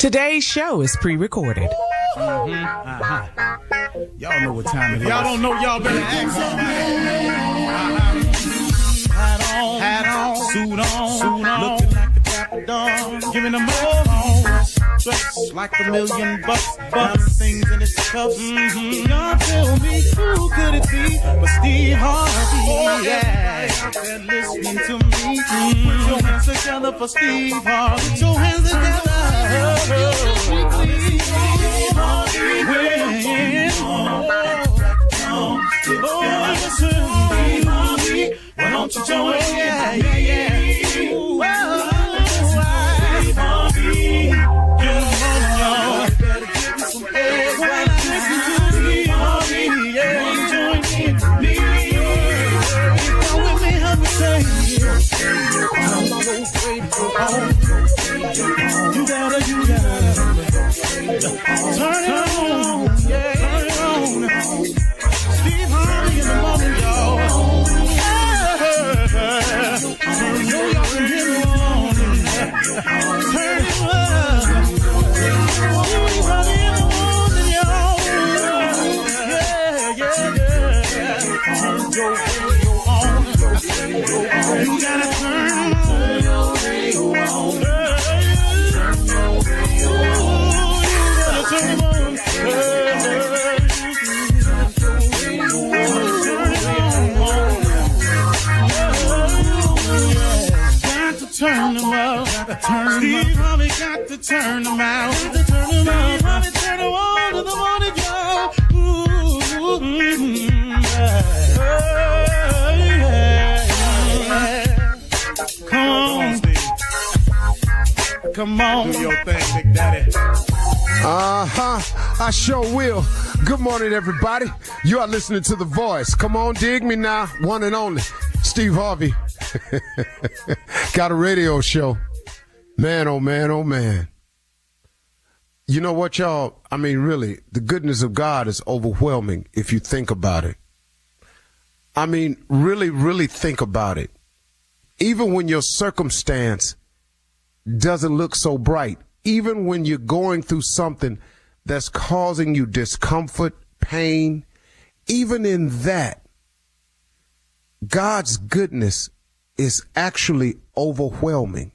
Today's show is pre-recorded. Y'all know what time it is. Y'all don't know, y'all better ask somebody. Hat on, suit on, looking like the Dapper Dawn, giving them all dressed like $1 million bucks, things in his cuffs. Y'all tell me who could it be but Steve Harvey? Oh yeah, and listening to me. Put your hands together for Steve Harvey. Put your hands together. Steve Harvey. Why don't you join me? Yeah. You gotta turn it on, turn it on. Steve Harvey in the morning, y'all. You know y'all can hear me on. Turn it up. Steve Harvey in the morning, y'all. Turn your radio on. You gotta turn your radio on. Turn them out. Steve Harvey got to turn them out. Steve Harvey turn them on in the morning, y'all. Come on, Steve. Come on. Do your thing, Big Daddy. I sure will. Good morning, everybody. You are listening to The Voice. Come on, dig me now. One and only, Steve Harvey. Got a radio show. Man, oh man, oh man. You know what, y'all? I mean, really, the goodness of God is overwhelming if you think about it. I mean, really, really think about it. Even when your circumstance doesn't look so bright, even when you're going through something that's causing you discomfort, pain, even in that, God's goodness is actually overwhelming.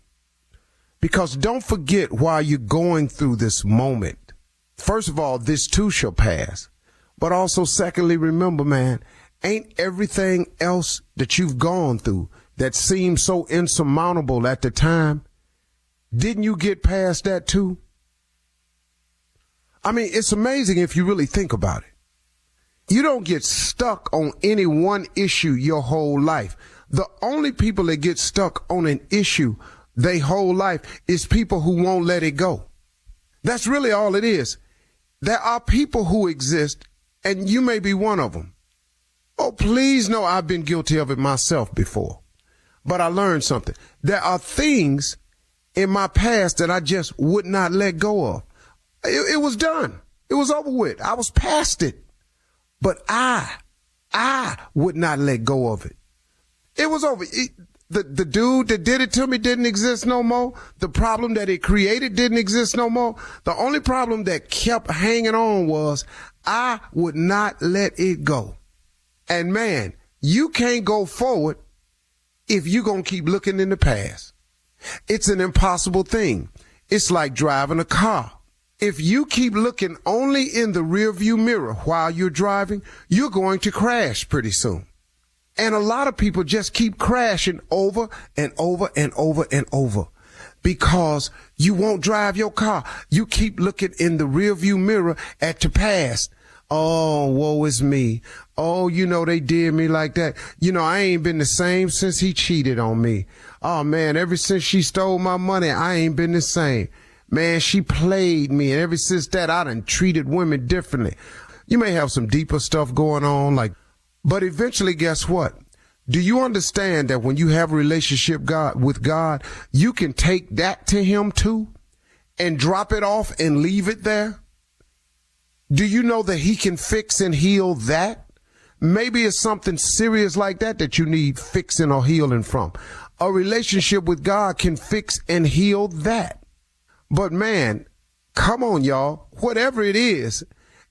Because don't forget, while you're going through this moment, first of all, this too shall pass. But also, secondly, remember, man, ain't everything else that you've gone through that seemed so insurmountable at the time, didn't you get past that too? I mean, it's amazing if you really think about it. You don't get stuck on any one issue your whole life. The only people that get stuck on an issue their whole life is people who won't let it go. That's really all it is. There are people who exist, and you may be one of them. Oh, please know I've been guilty of it myself before. But I learned something. There are things in my past that I just would not let go of. It was done. It was over with. I was past it. But I would not let go of it. It was over. The dude that did it to me didn't exist no more. The problem that it created didn't exist no more. The only problem that kept hanging on was I would not let it go. And man, you can't go forward if you're going to keep looking in the past. It's an impossible thing. It's like driving a car. If you keep looking only in the rearview mirror while you're driving, you're going to crash pretty soon. And a lot of people just keep crashing over and over and over and over because you won't drive your car. You keep looking in the rearview mirror at the past. Oh, woe is me. Oh, you know, they did me like that. You know, I ain't been the same since he cheated on me. Oh man, ever since she stole my money, I ain't been the same. Man, she played me, and ever since that, I done treated women differently. You may have some deeper stuff going on, but eventually, guess what? Do you understand that when you have a relationship with God, you can take that to him too and drop it off and leave it there? Do you know that he can fix and heal that? Maybe it's something serious like that you need fixing or healing from. A relationship with God can fix and heal that. But man, Come on, y'all. Whatever it is.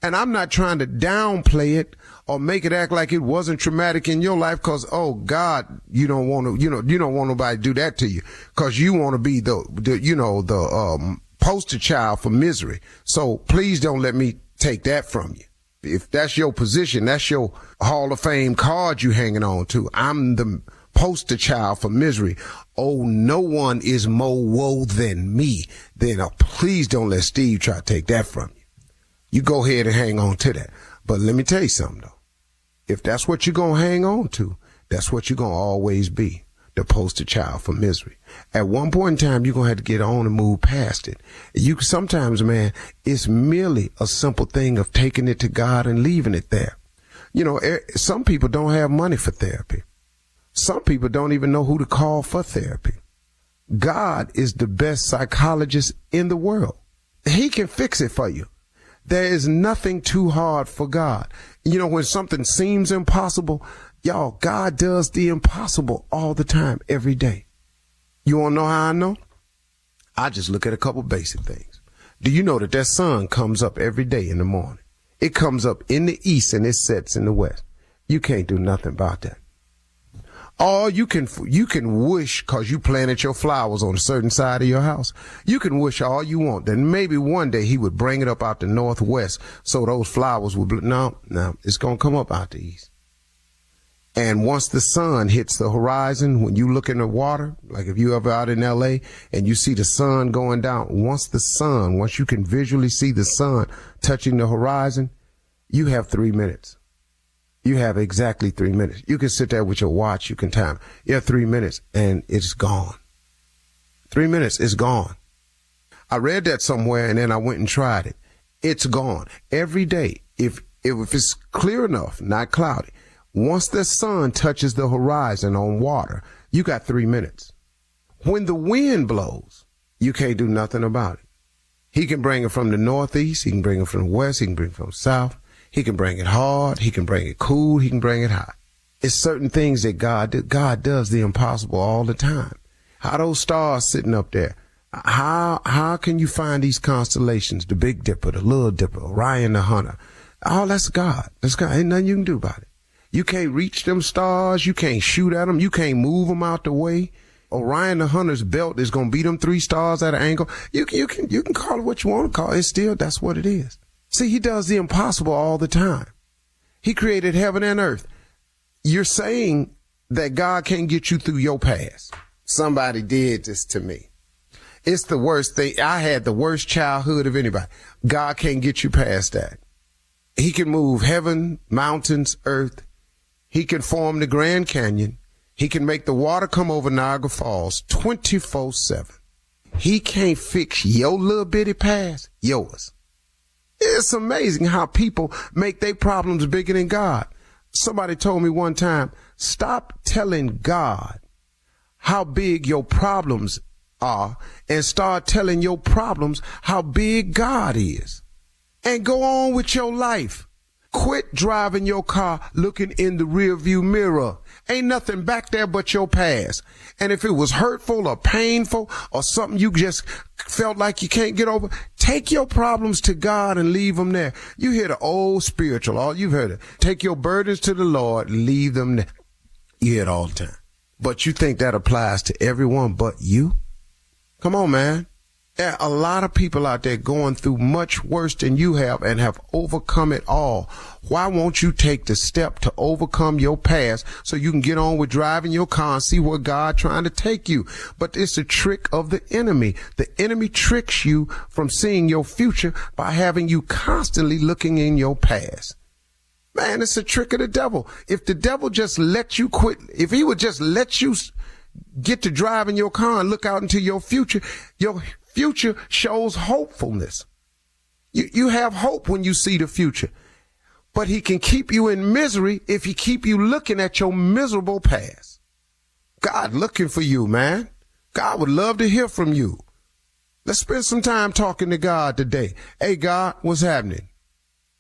And I'm not trying to downplay it or make it act like it wasn't traumatic in your life because, oh, God, you don't want to, you don't want nobody to do that to you because you want to be the poster child for misery. So please don't let me take that from you. If that's your position, that's your Hall of Fame card you hanging on to. I'm the poster child for misery. Oh, no one is more woe than me. Then please don't let Steve try to take that from you. You go ahead and hang on to that. But let me tell you something, though. If that's what you're going to hang on to, that's what you're going to always be, the poster child for misery. At one point in time, you're going to have to get on and move past it. Sometimes, man, it's merely a simple thing of taking it to God and leaving it there. Some people don't have money for therapy. Some people don't even know who to call for therapy. God is the best psychologist in the world. He can fix it for you. There is nothing too hard for God. When something seems impossible, y'all, God does the impossible all the time, every day. You want to know how I know? I just look at a couple basic things. Do you know that sun comes up every day in the morning? It comes up in the east and it sets in the west. You can't do nothing about that. Or you can wish because you planted your flowers on a certain side of your house. You can wish all you want. Then maybe one day he would bring it up out the northwest so those flowers would no, it's going to come up out the east. And once the sun hits the horizon, when you look in the water, like if you ever out in LA and you see the sun going down, once you can visually see the sun touching the horizon, you have 3 minutes. You have exactly 3 minutes. You can sit there with your watch. You can time. You have 3 minutes and it's gone. 3 minutes is gone. I read that somewhere and then I went and tried it. It's gone. Every day, if it's clear enough, not cloudy, once the sun touches the horizon on water, you got 3 minutes. When the wind blows, you can't do nothing about it. He can bring it from the northeast. He can bring it from the west. He can bring it from the south. He can bring it hard. He can bring it cool. He can bring it hot. It's certain things that God does the impossible all the time. How those stars sitting up there? How can you find these constellations? The Big Dipper, the Little Dipper, Orion the Hunter. Oh, that's God. That's God. Ain't nothing you can do about it. You can't reach them stars. You can't shoot at them. You can't move them out the way. Orion the Hunter's belt is going to beat them 3 stars at an angle. You can call it what you want to call it. It's still, that's what it is. See, he does the impossible all the time. He created heaven and earth. You're saying that God can't get you through your past. Somebody did this to me. It's the worst thing. I had the worst childhood of anybody. God can't get you past that. He can move heaven, mountains, earth. He can form the Grand Canyon. He can make the water come over Niagara Falls 24/7. He can't fix your little bitty past, yours. It's amazing how people make their problems bigger than God. Somebody told me one time, stop telling God how big your problems are and start telling your problems how big God is. And go on with your life. Quit driving your car looking in the rearview mirror. Ain't nothing back there but your past. And if it was hurtful or painful or something you just felt like you can't get over, take your problems to God and leave them there. You hear the old spiritual, all you've heard it. Take your burdens to the Lord, leave them there. You hear it all the time. But you think that applies to everyone but you? Come on, man. There are a lot of people out there going through much worse than you have and have overcome it all. Why won't you take the step to overcome your past so you can get on with driving your car and see where God trying to take you? But it's a trick of the enemy. The enemy tricks you from seeing your future by having you constantly looking in your past. Man, it's a trick of the devil. If the devil just let you quit, if he would just let you get to driving your car and look out into your future shows hopefulness. You have hope when you see the future. But he can keep you in misery if he keep you looking at your miserable past. God looking for you, man. God would love to hear from you. Let's spend some time talking to God today. Hey, God, what's happening?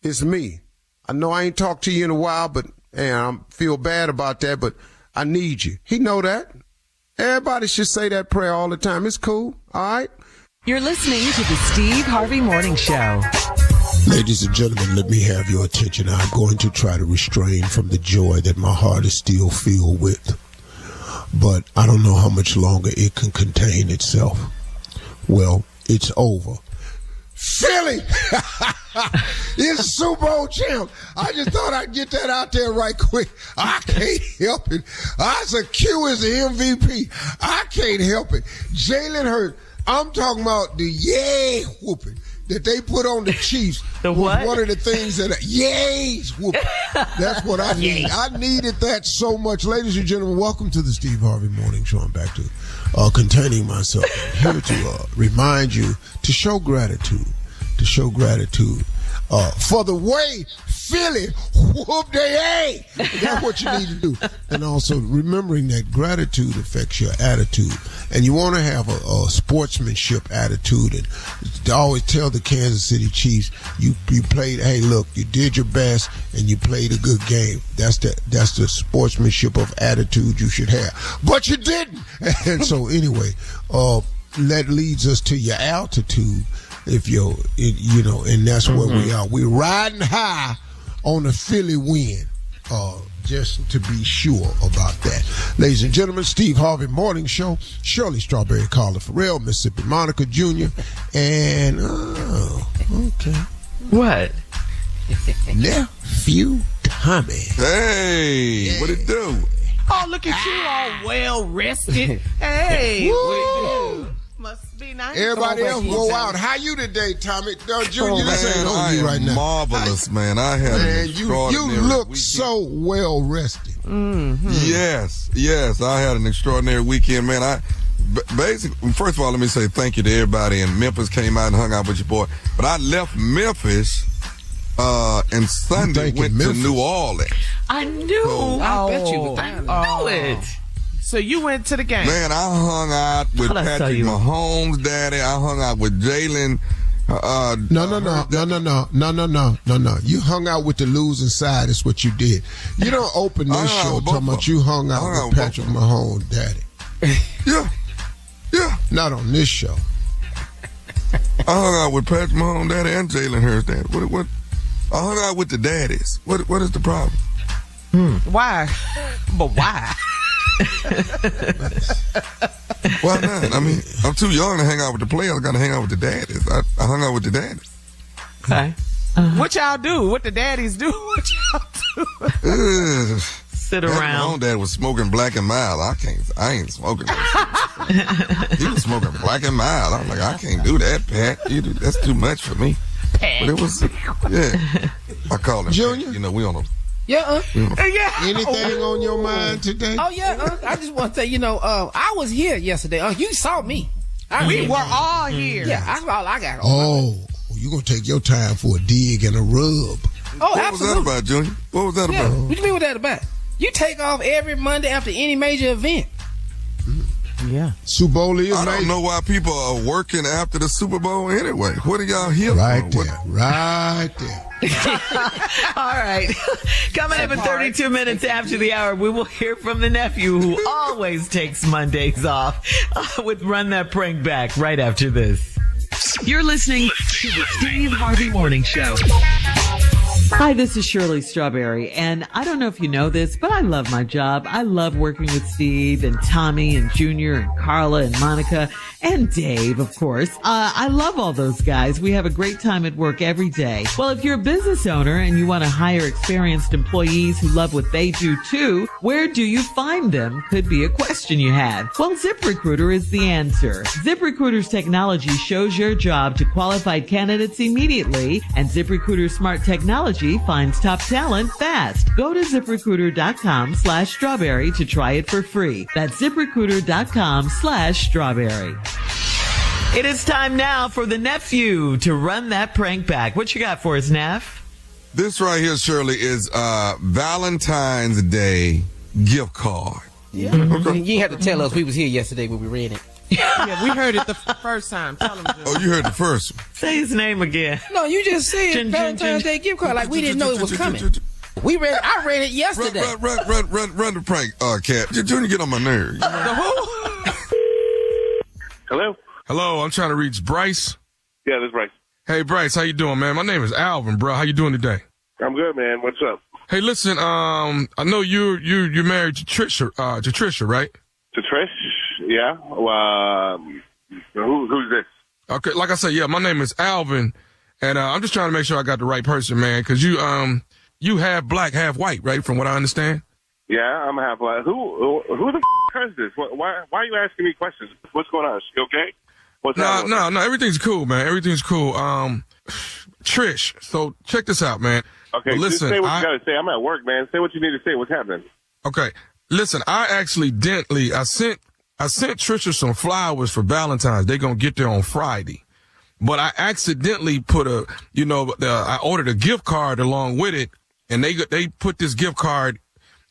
It's me. I know I ain't talked to you in a while, but I feel bad about that, but I need you. He know that. Everybody should say that prayer all the time. It's cool. All right. You're listening to the Steve Harvey Morning Show. Ladies and gentlemen, let me have your attention. I'm going to try to restrain from the joy that my heart is still filled with. But I don't know how much longer it can contain itself. Well, it's over. Philly! It's Super Bowl champ. I just thought I'd get that out there right quick. I can't help it. Asa Q is the MVP. I can't help it. Jalen hurt. I'm talking about the yay whooping that they put on the Chiefs. The what? One of the things that yays whooping. That's what I need. I needed that so much. Ladies and gentlemen, welcome to the Steve Harvey Morning Show. I'm back to containing myself. I'm here to remind you to show gratitude. For the way Philly whooped their A. That's what you need to do. And also remembering that gratitude affects your attitude. And you want to have a sportsmanship attitude. And to always tell the Kansas City Chiefs, you played, hey, look, you did your best and you played a good game. That's the sportsmanship of attitude you should have. But you didn't. And so anyway, that leads us to your altitude. If and that's where we are. We're riding high on the Philly win, just to be sure about that. Ladies and gentlemen, Steve Harvey Morning Show, Shirley Strawberry, Carla Farrell, Mississippi Monica Jr., and, okay. What? Nephew Tommy. Hey, what it do? Oh, look at you all well rested. Hey, what it do? Must be nice. Everybody else go out. How you today, Tommy? Junior, this ain't on you right now. Marvelous, man. I had an extraordinary you look weekend. so well rested. Mm-hmm. Yes. I had an extraordinary weekend, man. Basically, first of all, let me say thank you to everybody in Memphis. Came out and hung out with your boy. But I left Memphis and Sunday went to New Orleans. I knew. I bet you. I know it. So you went to the game. Man, I hung out with Patrick Mahomes' daddy. I hung out with Jalen. No. You hung out with the losing side. That's what you did. You don't open this show talking about you hung out with Patrick Mahomes' daddy. Yeah. Not on this show. I hung out with Patrick Mahomes' daddy and Jalen Hurts' daddy. What? I hung out with the daddies. What is the problem? Why? But why? Why not? I mean, I'm too young to hang out with the players. I got to hang out with the daddies. I hung out with the daddies. Okay. What y'all do? What the daddies do? What y'all do? Sit around. My own dad was smoking Black and Mild. I ain't smoking that. He was smoking Black and Mild. I'm like, I can't do that, Pat. That's too much for me. Pat. But it was, I call him Junior. Pat. You know, we on a. Yeah, Anything on your mind today? Oh, yeah, I just want to say, I was here yesterday. You saw me. We were all here. Yeah, that's all I got. You're going to take your time for a dig and a rub. Oh, what absolutely. was that about, Junior? What was that about? What you mean what that about? You take off every Monday after any major event. Yeah. Super Bowl is I don't know why people are working after the Super Bowl anyway. What are y'all here right for? Right there. All right. Coming up in 32 minutes after the hour, we will hear from the nephew who always takes Mondays off with Run That Prank Back right after this. You're listening to the Steve Harvey Morning Show. Hi, this is Shirley Strawberry, and I don't know if you know this, but I love my job. I love working with Steve and Tommy and Junior and Carla and Monica and Dave, of course. I love all those guys. We have a great time at work every day. Well, if you're a business owner and you want to hire experienced employees who love what they do too, where do you find them? Could be a question you have. Well, ZipRecruiter is the answer. ZipRecruiter's technology shows your job to qualified candidates immediately, and ZipRecruiter's smart technology finds top talent fast. Go to ZipRecruiter.com/strawberry to try it for free. That's ZipRecruiter.com/strawberry. It is time now for the nephew to run that prank back. What you got for us, Neff? This right here, Shirley, is Valentine's Day gift card. Yeah. Okay. You didn't have to tell us we was here yesterday when we read it. Yeah, we heard it the first time. Tell him. Oh, you heard the first one. Say his name again. No, you just said Valentine's Day gift card like we didn't know it was coming. I read it yesterday. Run the prank, Cat. Junior, get on my nerves. Hello? Hello, I'm trying to reach Bryce. Yeah, this is Bryce. Hey, Bryce, how you doing, man? My name is Alvin, bro. How you doing today? I'm good, man. What's up? Hey, listen, I know you're married to Trisha, right? To Trish? Yeah. Who's this? Okay, like I said, yeah, my name is Alvin, and I'm just trying to make sure I got the right person, man, because you half black, half white, right? From what I understand. Yeah, I'm half black. Who the is this? Why are you asking me questions? What's going on? You okay? No, everything's cool, man. Everything's cool. Trish, so check this out, man. Okay, but listen, just say what you gotta say. I'm at work, man. Say what you need to say. What's happening? Okay, listen, I sent Trisha some flowers for Valentine's. They're gonna get there on Friday, but I accidentally put I ordered a gift card along with it, and they put this gift card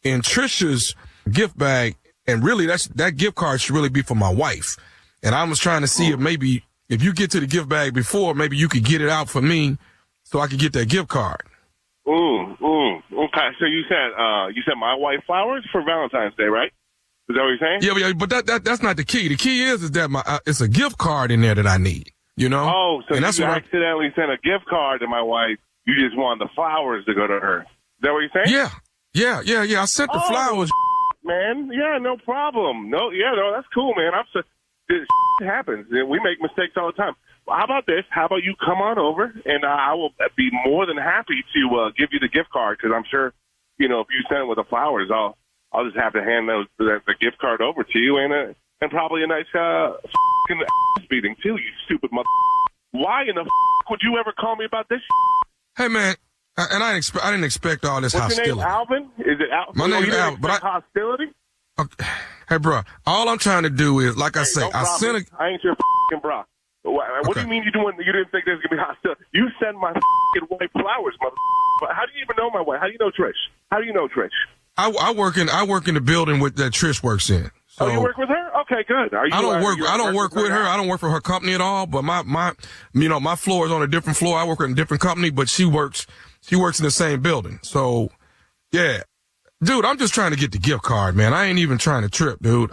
in Trisha's gift bag, and really that gift card should really be for my wife. And I was trying to see if maybe if you get to the gift bag before, maybe you could get it out for me so I could get that gift card. Okay, so you sent my wife flowers for Valentine's Day, right? Is that what you're saying? Yeah, but that's not the key. The key is that it's a gift card in there that I need, you know? Oh, so and that's you accidentally sent a gift card to my wife. You just want the flowers to go to her. Is that what you're saying? Yeah. I sent the flowers. Man, yeah, no problem. No, that's cool, man. This happens. We make mistakes all the time. How about this? How about you come on over, and I will be more than happy to give you the gift card, because I'm sure, if you send it with the flowers, I'll just have to hand the gift card over to you, and probably a nice beating too, you stupid mother. Why in the would you ever call me about this? Hey, man, and I didn't expect all this hostility. What's your name, Alvin? Is it Alvin? My name is Alvin, but hostility? Okay. Hey, bro, all I'm trying to do is, like I say, I ain't your bro. What do you mean you didn't think there's gonna be hostility? You send my wife flowers, mother. How do you even know my wife? How do you know Trish? How do you know Trish? I work in the building that Trish works in. So you work with her? Okay, good. I don't work with her. I don't work for her company at all. But my floor is on a different floor. I work in a different company, but she works in the same building. So, yeah, dude, I'm just trying to get the gift card, man. I ain't even trying to trip, dude.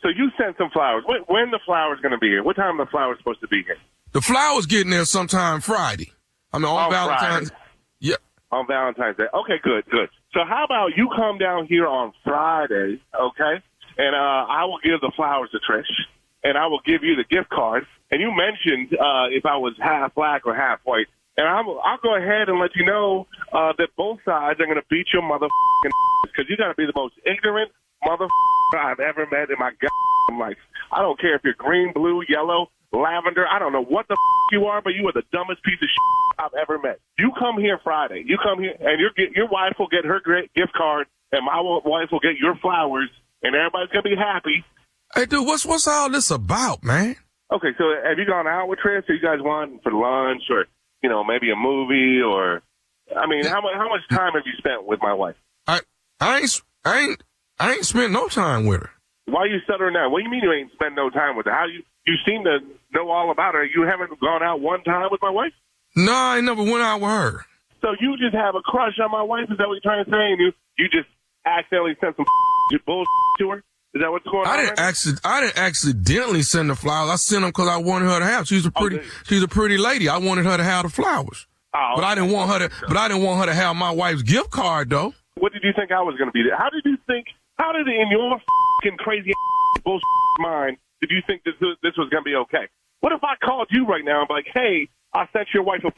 So you sent some flowers. When the flowers going to be here? What time are the flowers supposed to be here? The flowers getting there sometime Friday. I mean, on Valentine's. Friday. Yeah. On Valentine's Day. Okay, good. So how about you come down here on Friday, okay? And I will give the flowers to Trish, and I will give you the gift card. And you mentioned if I was half black or half white. And I'll go ahead and let you know that both sides are going to beat your motherfucking because you got to be the most ignorant motherfucker I've ever met in my goddamn life. I don't care if you're green, blue, yellow, lavender. I don't know what the you are, but you are the dumbest piece of I've ever met. You come here Friday. You come here, and your wife will get her great gift card, and my wife will get your flowers, and everybody's going to be happy. Hey, dude, what's all this about, man? Okay, so have you gone out with Trish? Or you guys want for lunch or, maybe a movie or, how much time have you spent with my wife? I ain't spent no time with her. Why are you stuttering now? What do you mean you ain't spent no time with her? How you seem to know all about her. You haven't gone out one time with my wife? No, I never went out with her. So you just have a crush on my wife? Is that what you're trying to say? And you just accidentally sent some bullshit to her? Is that what's going on? I didn't accidentally send the flowers. I sent them because I wanted her to have. She's a pretty lady. I wanted her to have the flowers. Oh, but I didn't want her to have my wife's gift card though. What did you think I was going to be? How did in your fucking crazy bullshit mind did you think this was going to be okay? What if I called you right now and be like, hey, I sent your wife a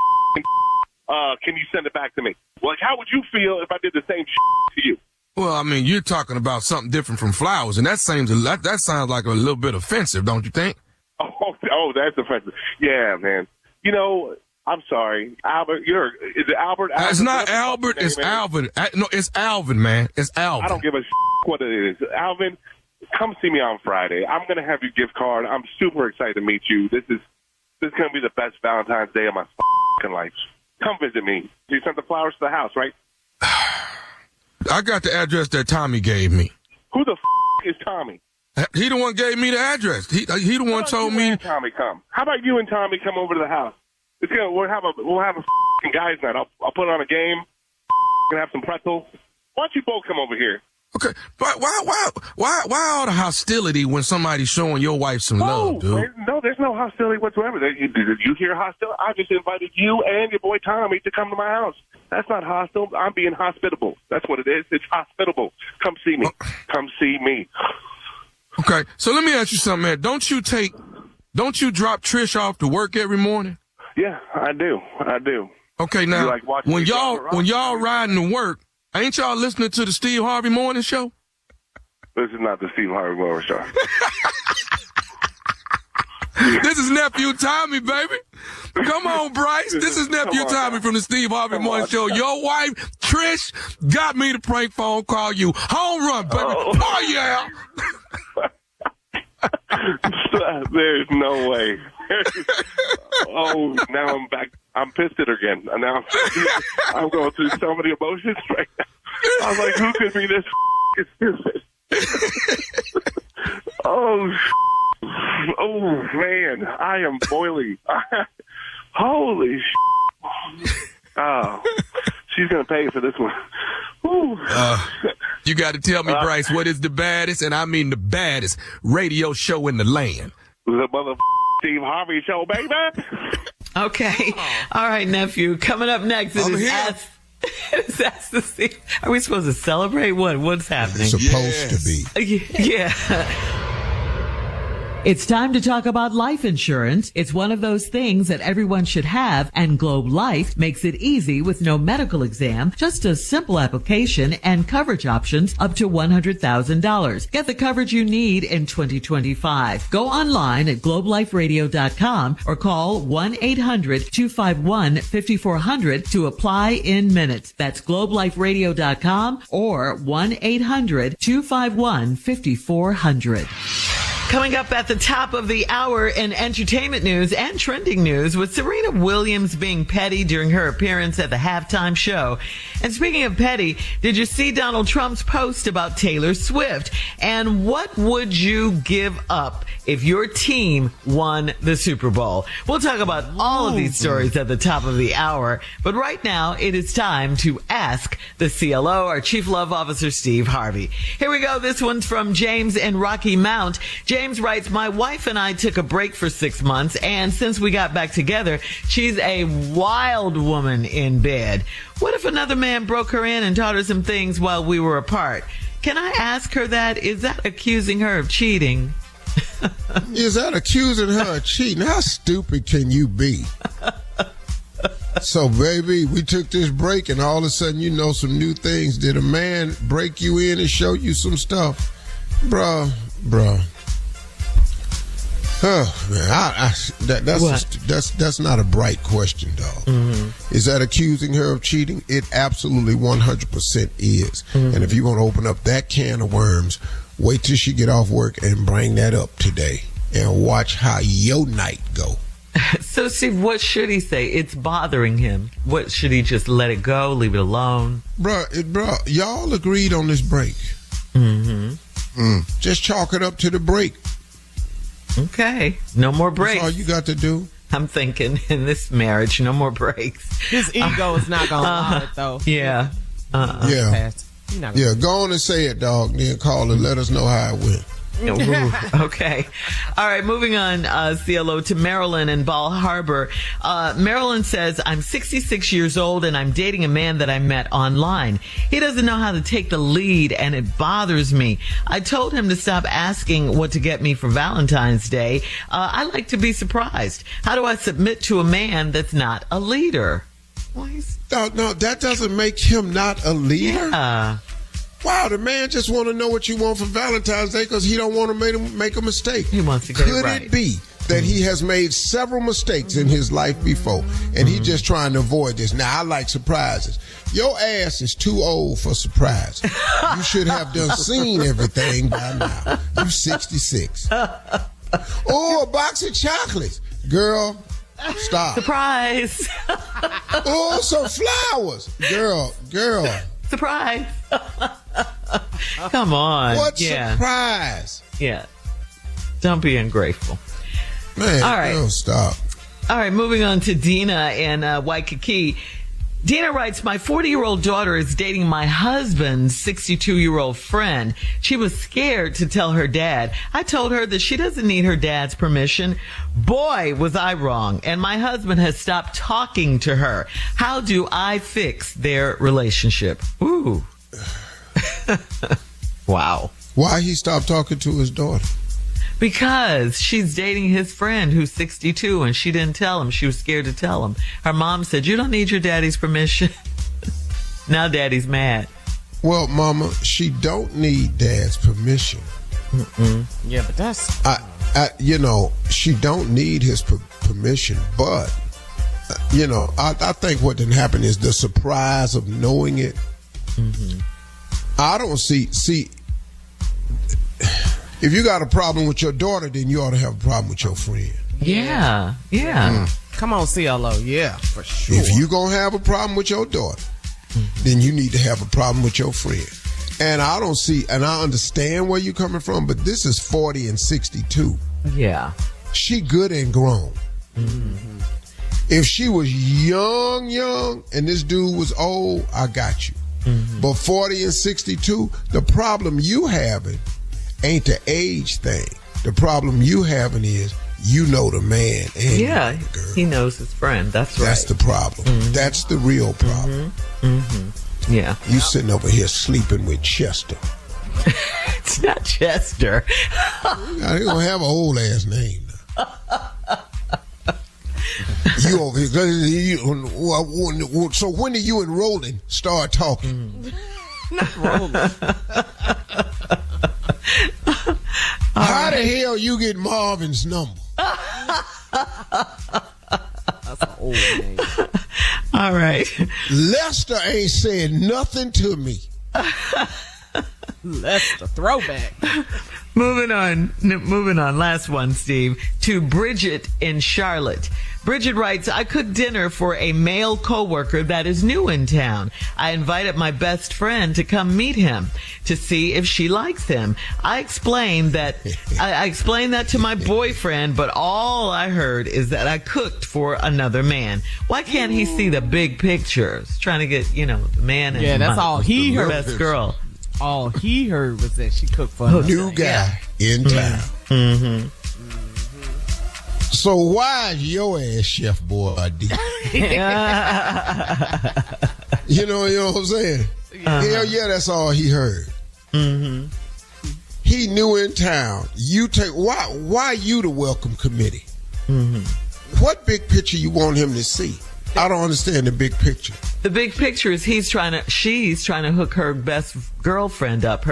can you send it back to me? Like, how would you feel if I did the same to you? Well, I mean, you're talking about something different from flowers, and that sounds like a little bit offensive, don't you think? Oh, that's offensive. Yeah, man. I'm sorry, Albert. Is it Albert? It's not Albert. It's Alvin. No, it's Alvin, man. It's Alvin. I don't give a what it is. Alvin, come see me on Friday. I'm gonna have your gift card. I'm super excited to meet you. This is gonna be the best Valentine's Day of my life. Come visit me. You sent the flowers to the house, right? I got the address that Tommy gave me. Who the is Tommy? He the one gave me the address. He the one told me. Tommy, come. How about you and Tommy come over to the house? We'll have a guys' night. I'll put on a game and have some pretzels. Why don't you both come over here? Okay, but why all the hostility when somebody's showing your wife some love, dude? No, there's no hostility whatsoever. Did you hear hostility? I just invited you and your boy Tommy to come to my house. That's not hostile. I'm being hospitable. That's what it is. It's hospitable. Come see me. Come see me. Okay, so let me ask you something, man. Don't you drop Trish off to work every morning? Yeah, I do. Okay, now like when y'all riding to work, ain't y'all listening to the Steve Harvey Morning Show? This is not the Steve Harvey Morning Show. This is nephew Tommy, baby. Come on, Bryce. This is nephew Tommy from the Steve Harvey Morning Show. Your wife, Trish, got me to prank phone call you. Home run, baby. Oh yeah. There's no way. Now I'm back. I'm pissed at her again. Now I'm going through so many emotions right now. I was like, who could be this stupid? Oh, man. I am boiling. Holy Oh, she's going to pay for this one. You got to tell me, Bryce, what is the baddest, and I mean the baddest, radio show in the land? The mother Steve Harvey Show, baby. Okay. All right, nephew. Coming up next, it is Ask the Steve. Are we supposed to celebrate? What's happening? Supposed to be. Yeah. It's time to talk about life insurance. It's one of those things that everyone should have, and Globe Life makes it easy with no medical exam, just a simple application and coverage options up to $100,000. Get the coverage you need in 2025. Go online at globeliferadio.com or call 1-800-251-5400 to apply in minutes. That's globeliferadio.com or 1-800-251-5400. Coming up at the top of the hour in entertainment news and trending news, with Serena Williams being petty during her appearance at the halftime show. And speaking of petty, did you see Donald Trump's post about Taylor Swift? And what would you give up if your team won the Super Bowl? We'll talk about all of these stories at the top of the hour. But right now, it is time to ask the CLO, our Chief Love Officer, Steve Harvey. Here we go. This one's from James in Rocky Mount. James writes, my wife and I took a break for 6 months, and since we got back together, she's a wild woman in bed. What if another man broke her in and taught her some things while we were apart? Can I ask her that? Is that accusing her of cheating? Is that accusing her of cheating? How stupid can you be? So, baby, we took this break, and all of a sudden you know some new things. Did a man break you in and show you some stuff? Bruh. Oh, man, that's not a bright question, dog. Mm-hmm. Is that accusing her of cheating? It absolutely 100% is. Mm-hmm. And if you want to open up that can of worms, wait till she get off work and bring that up today and watch how your night go. So, Steve, what should he say? It's bothering him. What should he just let it go, leave it alone? Bruh, y'all agreed on this break. Mm-hmm. Just chalk it up to the break. Okay. No more breaks. That's all you got to do. I'm thinking in this marriage, no more breaks. His ego is not going to allow it, though. Yeah. Yeah. Go on and say it, dog. Then call and let us know how it went. Okay. All right. Moving on, CLO, to Marilyn in Ball Harbor. Marilyn says, I'm 66 years old and I'm dating a man that I met online. He doesn't know how to take the lead and it bothers me. I told him to stop asking what to get me for Valentine's Day. I like to be surprised. How do I submit to a man that's not a leader? No, that doesn't make him not a leader. Yeah. Wow, the man just want to know what you want for Valentine's Day because he don't want to make a mistake. He wants to get it right. Could it be that he has made several mistakes in his life before, and he's just trying to avoid this? Now, I like surprises. Your ass is too old for surprise. You should have done seen everything by now. You 66. Oh, a box of chocolates. Girl, stop. Surprise. Oh, some flowers. Girl. Surprise. Come on. What surprise? Yeah. Don't be ungrateful. Man, all right. Girl, stop. All right, moving on to Dina in Waikiki. Dina writes, my 40-year-old daughter is dating my husband's 62-year-old friend. She was scared to tell her dad. I told her that she doesn't need her dad's permission. Boy, was I wrong. And my husband has stopped talking to her. How do I fix their relationship? Ooh. Wow. Why he stopped talking to his daughter? Because she's dating his friend who's 62 and she didn't tell him. She was scared to tell him. Her mom said, you don't need your daddy's permission. Now daddy's mad. Well, Mama, she don't need dad's permission. Yeah, but that's... she don't need his permission, but, I think what didn't happen is the surprise of knowing it. Mm-hmm. I don't see, if you got a problem with your daughter, then you ought to have a problem with your friend. Yeah. Come on, CLO. Yeah, for sure. If you going to have a problem with your daughter, then you need to have a problem with your friend. And I understand where you're coming from, but this is 40 and 62. Yeah. She good and grown. Mm-hmm. If she was young, and this dude was old, I got you. Mm-hmm. But 40 and 62, the problem you having ain't the age thing. The problem you having is you know the man and the girl. He knows his friend. That's right. That's the problem. Mm-hmm. That's the real problem. Mm-hmm. Yeah. You sitting over here sleeping with Chester. It's not Chester. Now, they gonna have an old ass name. You over here. So when do you and Roland start talking? Not Roland. How the hell you get Marvin's number? That's an old name. All right. Lester ain't said nothing to me. Lester, throwback. Moving on. Last one, Steve. To Bridget in Charlotte. Bridget writes, I cooked dinner for a male coworker that is new in town. I invited my best friend to come meet him to see if she likes him. I explained that to my boyfriend, but all I heard is that I cooked for another man. Why can't he see the big pictures? Trying to get, the man and that's all he heard. Best girl. All he heard was that she cooked for another new guy in town. Mm-hmm. So why is your ass chef boy D? You know what I'm saying? Hell yeah, that's all he heard. Mm-hmm. He new in town. You take why you the welcome committee? Mm-hmm. What big picture you want him to see? I don't understand the big picture. The big picture is she's trying to hook her best friend up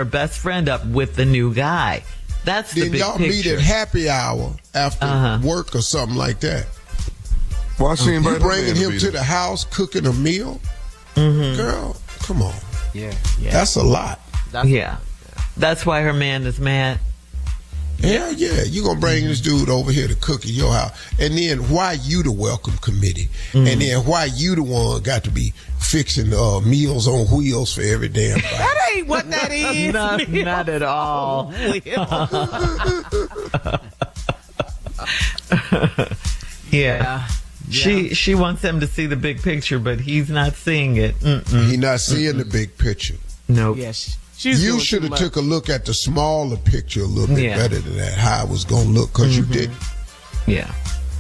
with the new guy. That's the big picture. Then y'all meet at happy hour after work or something like that. Why she you bringing him to the house, cooking a meal? Mm-hmm. Girl, come on. Yeah. That's a lot. That's why her man is mad. Hell yeah, you gonna bring this dude over here to cook at your house, and then why you the welcome committee, and then why you the one got to be fixing meals on wheels for every damn body? That ain't what that is. Not at all. Yeah. She wants him to see the big picture, but he's not seeing it. He's not seeing the big picture. Nope. Yes. You should have took a look at the smaller picture a little bit better than that, how it was going to look, because you didn't. Yeah.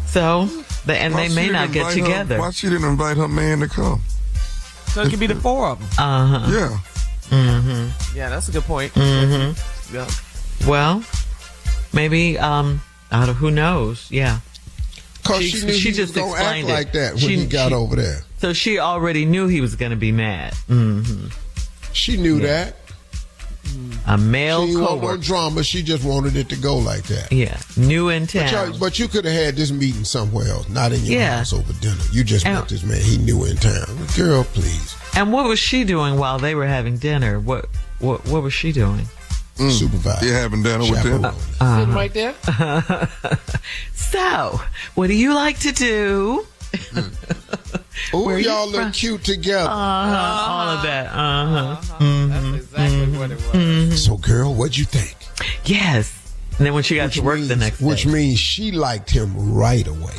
So, they may not get together. Why she didn't invite her man to come? So it could be the four of them. Yeah. Mm-hmm. Yeah, that's a good point. Mm-hmm. Yeah. Well, maybe, who knows? Yeah. Because she knew he just was going to act like that when he got over there. So she already knew he was going to be mad. Mm-hmm. She knew that. A male she coworker. She wanted no drama. She just wanted it to go like that. Yeah, new in town. But you could have had this meeting somewhere else, not in your house over dinner. You just met this man. He knew in town. Girl, please. And what was she doing while they were having dinner? What was she doing? Supervisor. You having dinner with them? Sitting right there. So, what do you like to do? Oh, y'all look cute together. All of that. That's exactly what it was. So, girl, what'd you think? Yes. And then when she got to work the next day. Which means she liked him right away.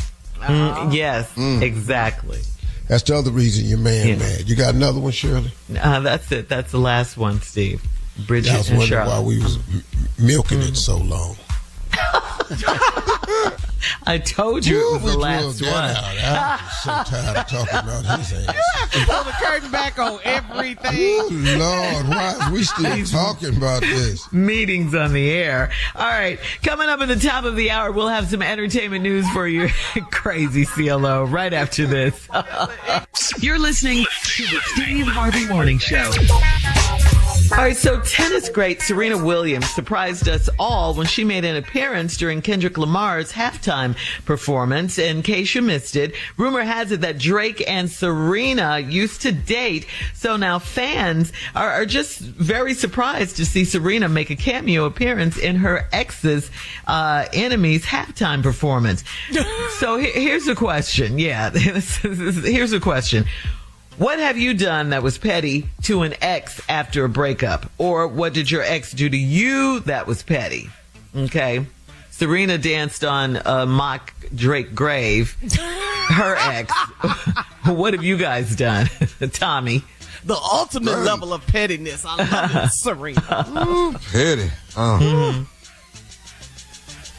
Yes, exactly. That's the other reason your man mad. You got another one, Shirley? That's it. That's the last one, Steve. Bridget I was and wondering why Charlotte. we was milking it so long. I told you it was the last one. I'm just so tired of talking about his ass. Pull the curtain back on everything. Ooh, Lord, why is we still talking about this? Meetings on the air. All right. Coming up at the top of the hour, we'll have some entertainment news for you. Crazy CLO right after this. You're listening to the Steve Harvey Morning Show. All right, so tennis great Serena Williams surprised us all when she made an appearance during Kendrick Lamar's halftime performance. In case you missed it, rumor has it that Drake and Serena used to date. So now fans are just very surprised to see Serena make a cameo appearance in her ex's enemy's halftime performance. So here's a question. Yeah, here's a question. What have you done that was petty to an ex after a breakup? Or what did your ex do to you that was petty? Okay. Serena danced on a mock Drake grave. Her ex. What have you guys done? Tommy. The ultimate level of pettiness. I love it, Serena. Petty.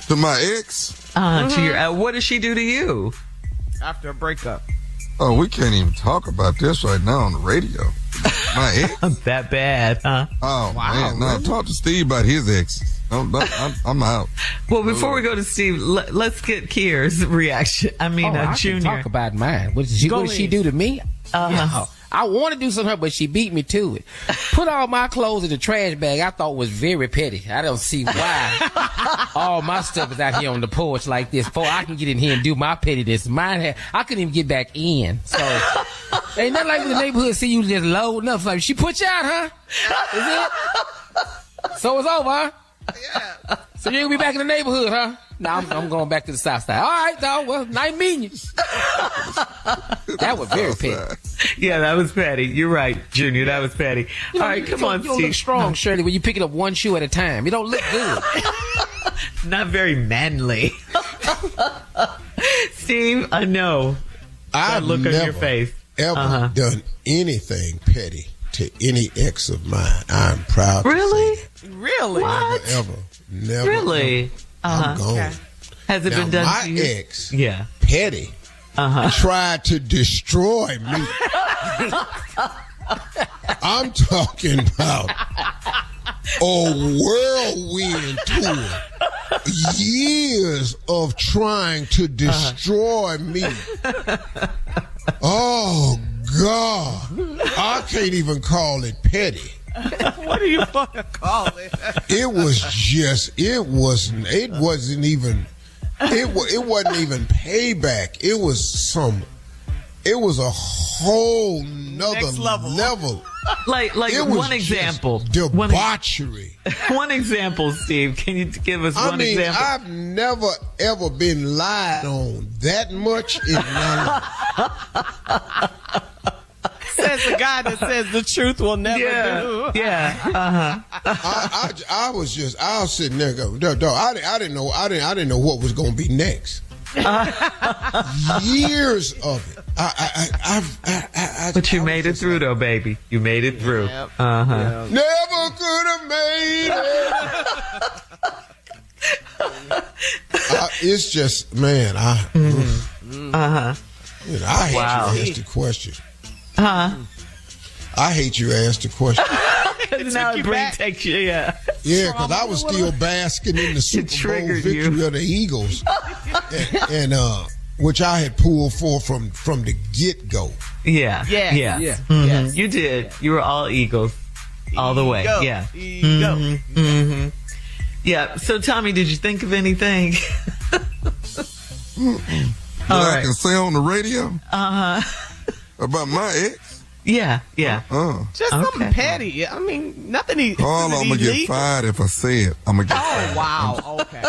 To my ex? To your, what did she do to you? After a breakup. Oh, we can't even talk about this right now on the radio. My ex? That bad, huh? Oh, man. No, talk to Steve about his ex. I'm out. Well, before we go to Steve, let's get Kier's reaction. I mean, I Junior. can talk about mine. What did she do to me? Yeah. I want to do something, but she beat me to it. Put all my clothes in the trash bag. I thought was very petty. I don't see why all my stuff is out here on the porch like this. Before I can get in here and do my pettiness. I couldn't even get back in. So ain't nothing like the neighborhood see you just loading up. Like, she put you out, huh? Is it? So it's over, huh? Yeah. So you ain't gonna be back in the neighborhood, huh? No, I'm going back to the south side. All right, dog. Well, nice meeting you. That was very petty. Yeah, that was petty. You're right, Junior. That was petty. All right, come on, you don't Steve. look strong, Shirley, when you pick it up one shoe at a time. You don't look good. Not very manly. Steve, I know. That I've look on never your face. ever done anything petty to any ex of mine. I'm proud to Really? say that. Really? What? Never. Really? I'm gone. Okay. Has it Now, been done my to you? ex, Yeah. petty, tried to destroy me. I'm talking about a whirlwind tour. Years of trying to destroy me. Oh, God. I can't even call it petty. What do you want to call it? It wasn't even payback. It was a whole nother Next level. Like It was one example. debauchery. One example, Steve. Can you give us one example? I've never ever been lied on that much in my life. Says the guy that says the truth will never do. Yeah. I was sitting there going, dog, I didn't know what was going to be next. Years of it. But you made it through, though, baby. You made it through. Yep. Never could have made it. It's just, man, I hate you asked the question. I hate you asked the question. Now it takes you, Yeah, because I was still basking in the Super Bowl victory of the Eagles, and which I had pulled for from the get go. Yeah. Yes. You did. You were all Eagles, all the way. Yeah. Yeah. So, Tommy, did you think of anything? I can say on the radio? About my ex? Yeah. Just something petty. I mean, nothing. I'm going to get fired if I say it. I'm going to get fired. Wow. Okay.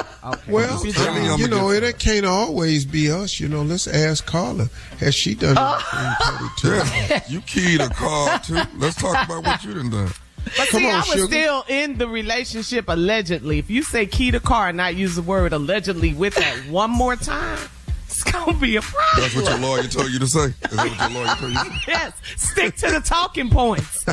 Well, it can't always be us. Let's ask Carla. Has she done anything petty too? Yeah, you keyed a call too. Let's talk about what you done. But see, I was still in the relationship allegedly. If you say key to car and not use the word allegedly with that one more time, it's going to be a problem. That's what your lawyer told you to say? Is that what your lawyer told you to say? Yes. Stick to the talking points.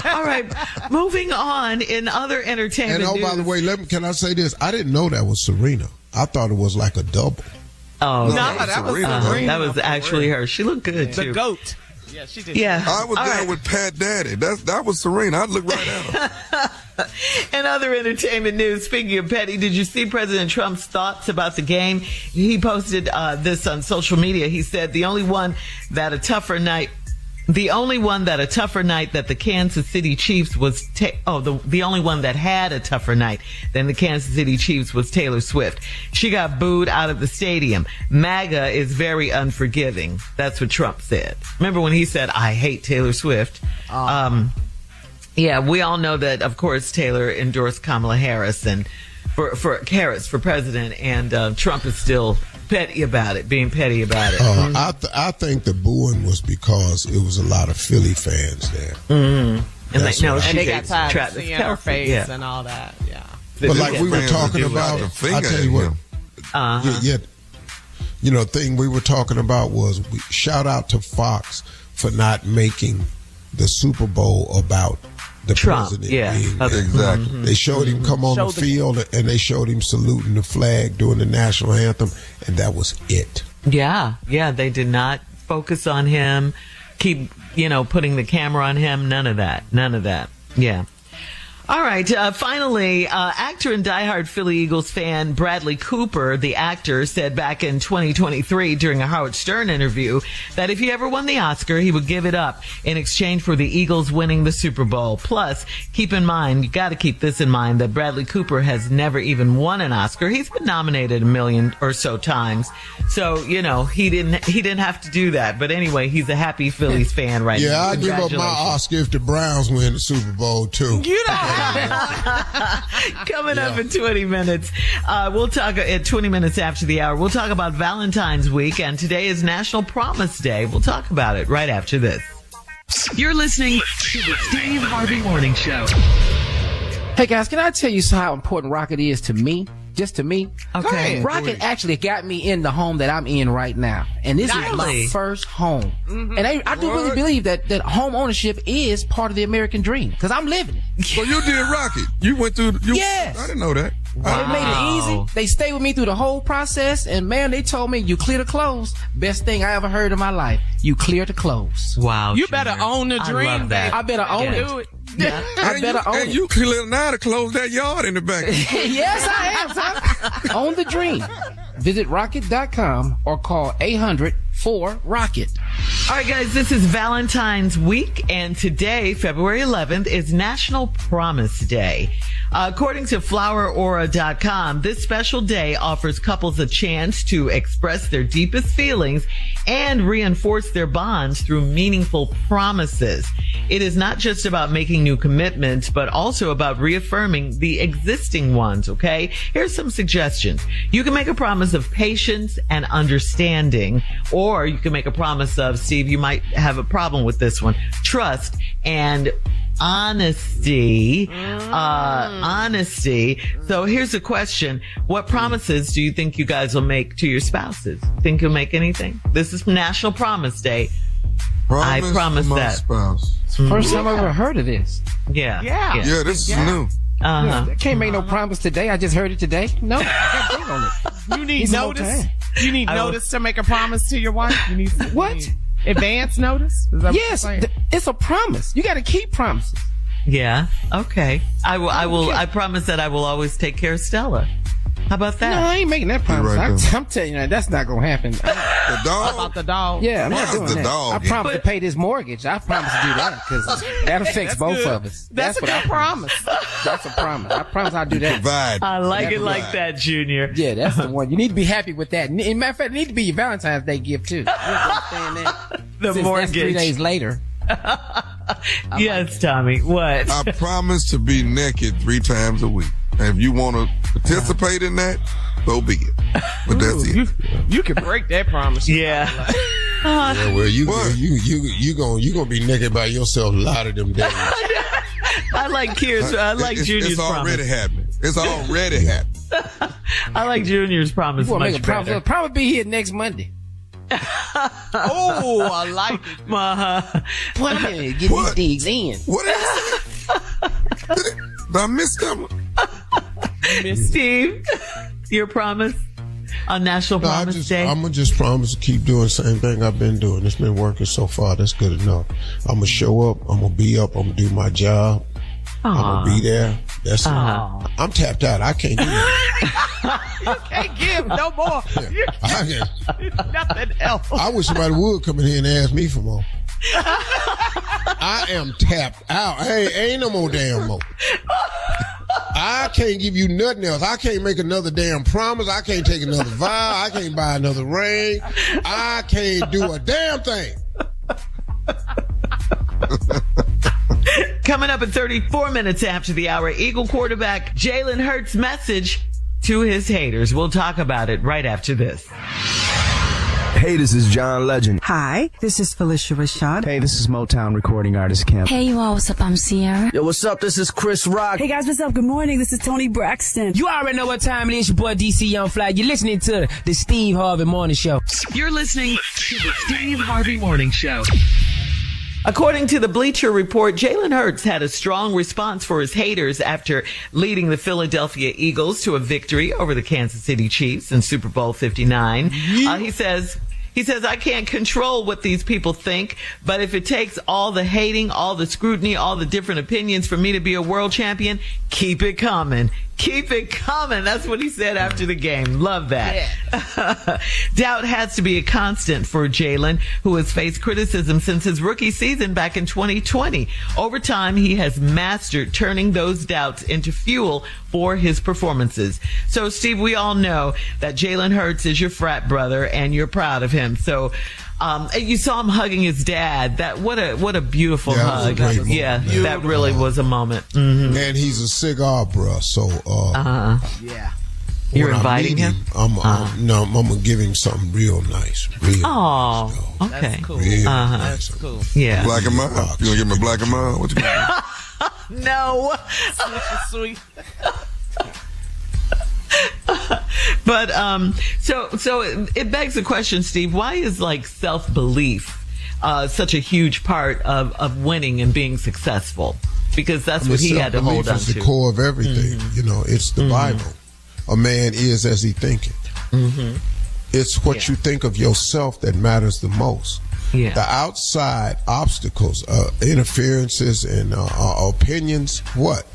All right. Moving on in other entertainment And news. by the way, can I say this? I didn't know that was Serena. I thought it was like a double. Oh, No, that was Serena. that was actually her. She looked good too. The GOAT. Yeah, she did. Yeah. I was All there right. with Pat Daddy. That was Serena. I'd look right at her. In other entertainment news, speaking of petty, did you see President Trump's thoughts about the game? He posted this on social media. He said the only one that a tougher night that the Kansas City Chiefs was the only one that had a tougher night than the Kansas City Chiefs was Taylor Swift. She got booed out of the stadium. MAGA is very unforgiving. That's what Trump said. Remember when he said, I hate Taylor Swift? Yeah, we all know that, of course, Taylor endorsed Kamala Harris for president, and Trump is still petty about it, being petty about it. I think the booing was because it was a lot of Philly fans there. Mm-hmm. And And they got tired Travis of seeing her Kelce, face and all that. Yeah. But like we were fans talking would about, do like a I'll tell you what. finger Thing we were talking about was shout out to Fox for not making the Super Bowl about the Trump, president. yeah. Being there. Exactly. They showed him come on the field and they showed him saluting the flag during the national anthem, and that was it. Yeah, they did not focus on him, keep, putting the camera on him, none of that. Yeah. All right. Finally, actor and diehard Philly Eagles fan Bradley Cooper, the actor, said back in 2023 during a Howard Stern interview that if he ever won the Oscar, he would give it up in exchange for the Eagles winning the Super Bowl. Plus, keep in mind, you got to keep this in mind, that Bradley Cooper has never even won an Oscar. He's been nominated 1 million or so times. So, he didn't have to do that. But anyway, he's a happy Phillies fan right now. Yeah, I give up my Oscar if the Browns win the Super Bowl too. You know. Coming up in 20 minutes, we'll talk at 20 minutes after the hour. We'll talk about Valentine's Week, and today is National Promise Day. We'll talk about it right after this. You're listening to the Steve Harvey Morning Show. Hey guys, can I tell you how important Rocket is to me? Just to me. Okay. Rocket actually got me in the home that I'm in right now. And this is my first home. Mm-hmm. And I do really believe that home ownership is part of the American dream. Because I'm living it. So you did Rocket. You went through. Yes. I didn't know that. They made it easy. They stayed with me through the whole process. And man, they told me, you clear to close. Best thing I ever heard in my life. You clear to close. Wow. You better own the dream. I love that. I better own it. Do it. Yeah. I better own And it. you clear now to close that yard in the back. Yes, I am, son. Own the dream. Visit rocket.com or call 800-4ROCKET. All right, guys, this is Valentine's Week, and today, February 11th, is National Promise Day. According to FlowerAura.com, this special day offers couples a chance to express their deepest feelings and reinforce their bonds through meaningful promises. It is not just about making new commitments, but also about reaffirming the existing ones, okay? Here's some suggestions. You can make a promise of patience and understanding, or you can make a promise of, Steve, you might have a problem with this one, trust and honesty. Honesty. So here's a question. What promises do you think you guys will make to your spouses? Think you'll make anything? This is National Promise Day. I promise to my that. Spouse. First time I've ever heard of this. Yeah. Yeah, this is new. I can't make no promise today. I just heard it today. No, I got to think on it. You need Need some more notice. time. You need notice to make a promise to your wife. You need What? Advance notice? Is that what you're Yes, saying? it's a promise. You got to keep promises. Yeah. Okay. I promise that I will always take care of Stella. How about No, that? I ain't making that promise. right I'm telling you, that's not going to happen. The dog. About the dog. Yeah, I'm not Why's doing the that. dog? I promise to pay this mortgage. I promise to do that because that affects both good. of us. That's a what good promise. That's a promise. I promise I'll do that. Provide. I like it Never like mind. that, Junior. Yeah, that's the one. You need to be happy with that. And matter of fact, it need to be your Valentine's Day gift too. You understand that? The Since mortgage. That's 3 days later. Yes, Tommy. What? I promise to be naked 3 times a week. And if you want to participate in that, so be it. But that's it. You can break that promise. Yeah. Yeah, well, you What? gonna be naked by yourself a lot of them days. I like Junior's It's promise. already happening. It's already happening. I like Junior's promise You want to much make a promise? better. I'll probably be here next Monday. Oh, I like it. Boy, I'm gonna get What? these digs in. What did I say? Did I miss that one? Steve, your promise on National Promise Day? I'm gonna just promise to keep doing the same thing I've been doing. It's been working so far. That's good enough. I'm gonna show up. I'm gonna be up. I'm gonna do my job. I'm gonna be there. That's it. I'm tapped out. I can't do that. You can't give no more. You I can't nothing else. I wish somebody would come in here and ask me for more. I am tapped out. Hey, ain't no more damn more. I can't give you nothing else. I can't make another damn promise. I can't take another vow. I can't buy another ring. I can't do a damn thing. Coming up at 34 minutes after the hour, Eagle quarterback Jalen Hurts' message to his haters. We'll talk about it right after this. Hey, this is John Legend. Hi, this is Felicia Rashad. Hey, this is Motown recording artist Kim. Hey, you all, what's up? I'm Sierra. Yo, what's up? This is Chris Rock. Hey guys, what's up? Good morning. This is Tony Braxton. You already know what time it is. Your boy DC Young Fly. You're listening to the Steve Harvey Morning Show. You're listening to the Steve Harvey Morning Show. According to the Bleacher Report, Jalen Hurts had a strong response for his haters after leading the Philadelphia Eagles to a victory over the Kansas City Chiefs in Super Bowl 59. He says, I can't control what these people think, but if it takes all the hating, all the scrutiny, all the different opinions for me to be a world champion, keep it coming. Keep it coming. That's what he said after the game. Love that. Yeah. Doubt has to be a constant for Jalen, who has faced criticism since his rookie season back in 2020. Over time, he has mastered turning those doubts into fuel for his performances. So, Steve, we all know that Jalen Hurts is your frat brother, and you're proud of him. So, you saw him hugging his dad. That what a beautiful hug. Yeah, that really was a moment. Mm-hmm. And he's a cigar bruh, so Yeah. You're inviting him? I'm gonna give him something real nice. Real nice, okay. That's cool. Real nice. That's cool. Yeah. Black and mild. You gonna give me a black and mild? What you gonna No. Sweet. But so it begs the question, Steve, why is like self-belief such a huge part of winning and being successful? Because that's what he had to hold on to. It's the core of everything. Mm-hmm. You know, it's the Bible. A man is as he thinketh. Mm-hmm. It's what you think of yourself that matters the most. Yeah. The outside obstacles, interferences, and opinions. What?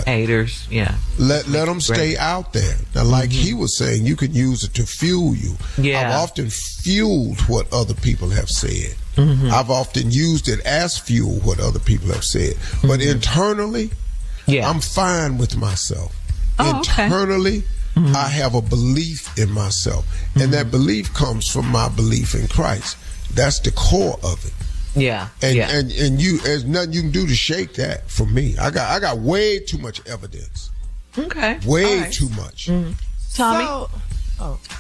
Haters, yeah. Let them stay out there. Now, like he was saying, you can use it to fuel you. Yeah. I've often fueled what other people have said. Mm-hmm. I've often used it as fuel what other people have said. But internally, I'm fine with myself. Internally, I have a belief in myself. And that belief comes from my belief in Christ. That's the core of it. Yeah. And you, there's nothing you can do to shake that from me. I got way too much evidence. Okay. Way too much. Mm-hmm. Tommy?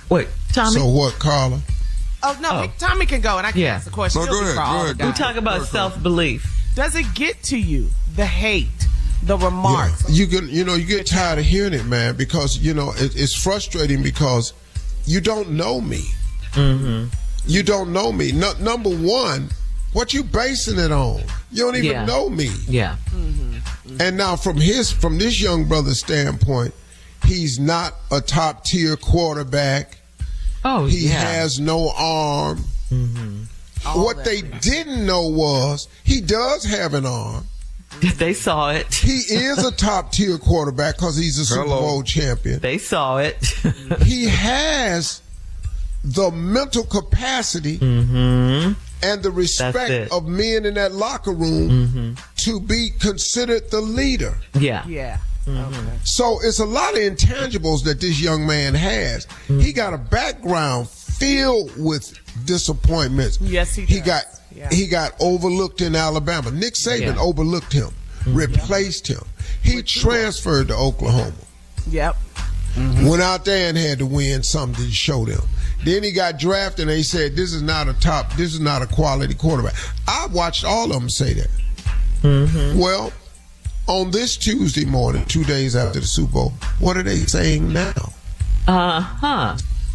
Wait, Tommy? So what, Carla? Tommy can go and I can ask the question. No, go ahead. We talk about self-belief. Does it get to you? The hate, the remarks. Yeah. You get tired of hearing it, man, because it's frustrating because you don't know me. Mm-hmm. You don't know me. Number one, what you basing it on? You don't even know me. Yeah. Mm-hmm. And now from this young brother's standpoint, he's not a top tier quarterback. He has no arm. Mm-hmm. What they didn't know was he does have an arm. They saw it. He is a top tier quarterback because he's a Super Bowl champion. They saw it. He has the mental capacity and the respect of men in that locker room to be considered the leader. Yeah. Okay. So it's a lot of intangibles that this young man has. He got a background filled with disappointments. Yes, he does. He got overlooked in Alabama. Nick Saban overlooked him, replaced him. He transferred to Oklahoma. Yep. Went out there and had to win something to show them. Then he got drafted and they said, this is not a quality quarterback. I watched all of them say that. Well, On this Tuesday morning, 2 days after the Super Bowl, what are they saying now?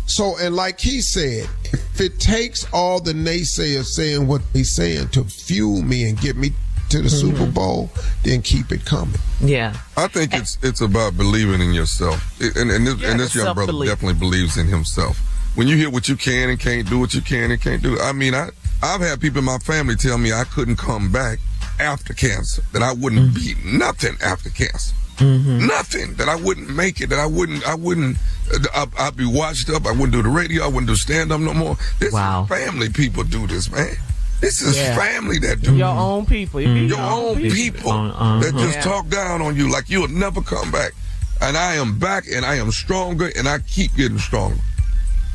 So, and like he said, if it takes all the naysayers saying what they're saying to fuel me and get me to the Super Bowl, then keep it coming. Yeah. I think it's about believing in yourself. And this young brother definitely believes in himself. When you hear what you can and can't do, what you can and can't do. I mean, I've had people in my family tell me I couldn't come back after cancer, that I wouldn't be nothing after cancer. Nothing, that I wouldn't make it, that I'd be washed up, I wouldn't do the radio, I wouldn't do stand-up no more. This is family people do this, man. This is family that do your own people. Your own people that just talk down on you like you'll never come back. And I am back, and I am stronger, and I keep getting stronger.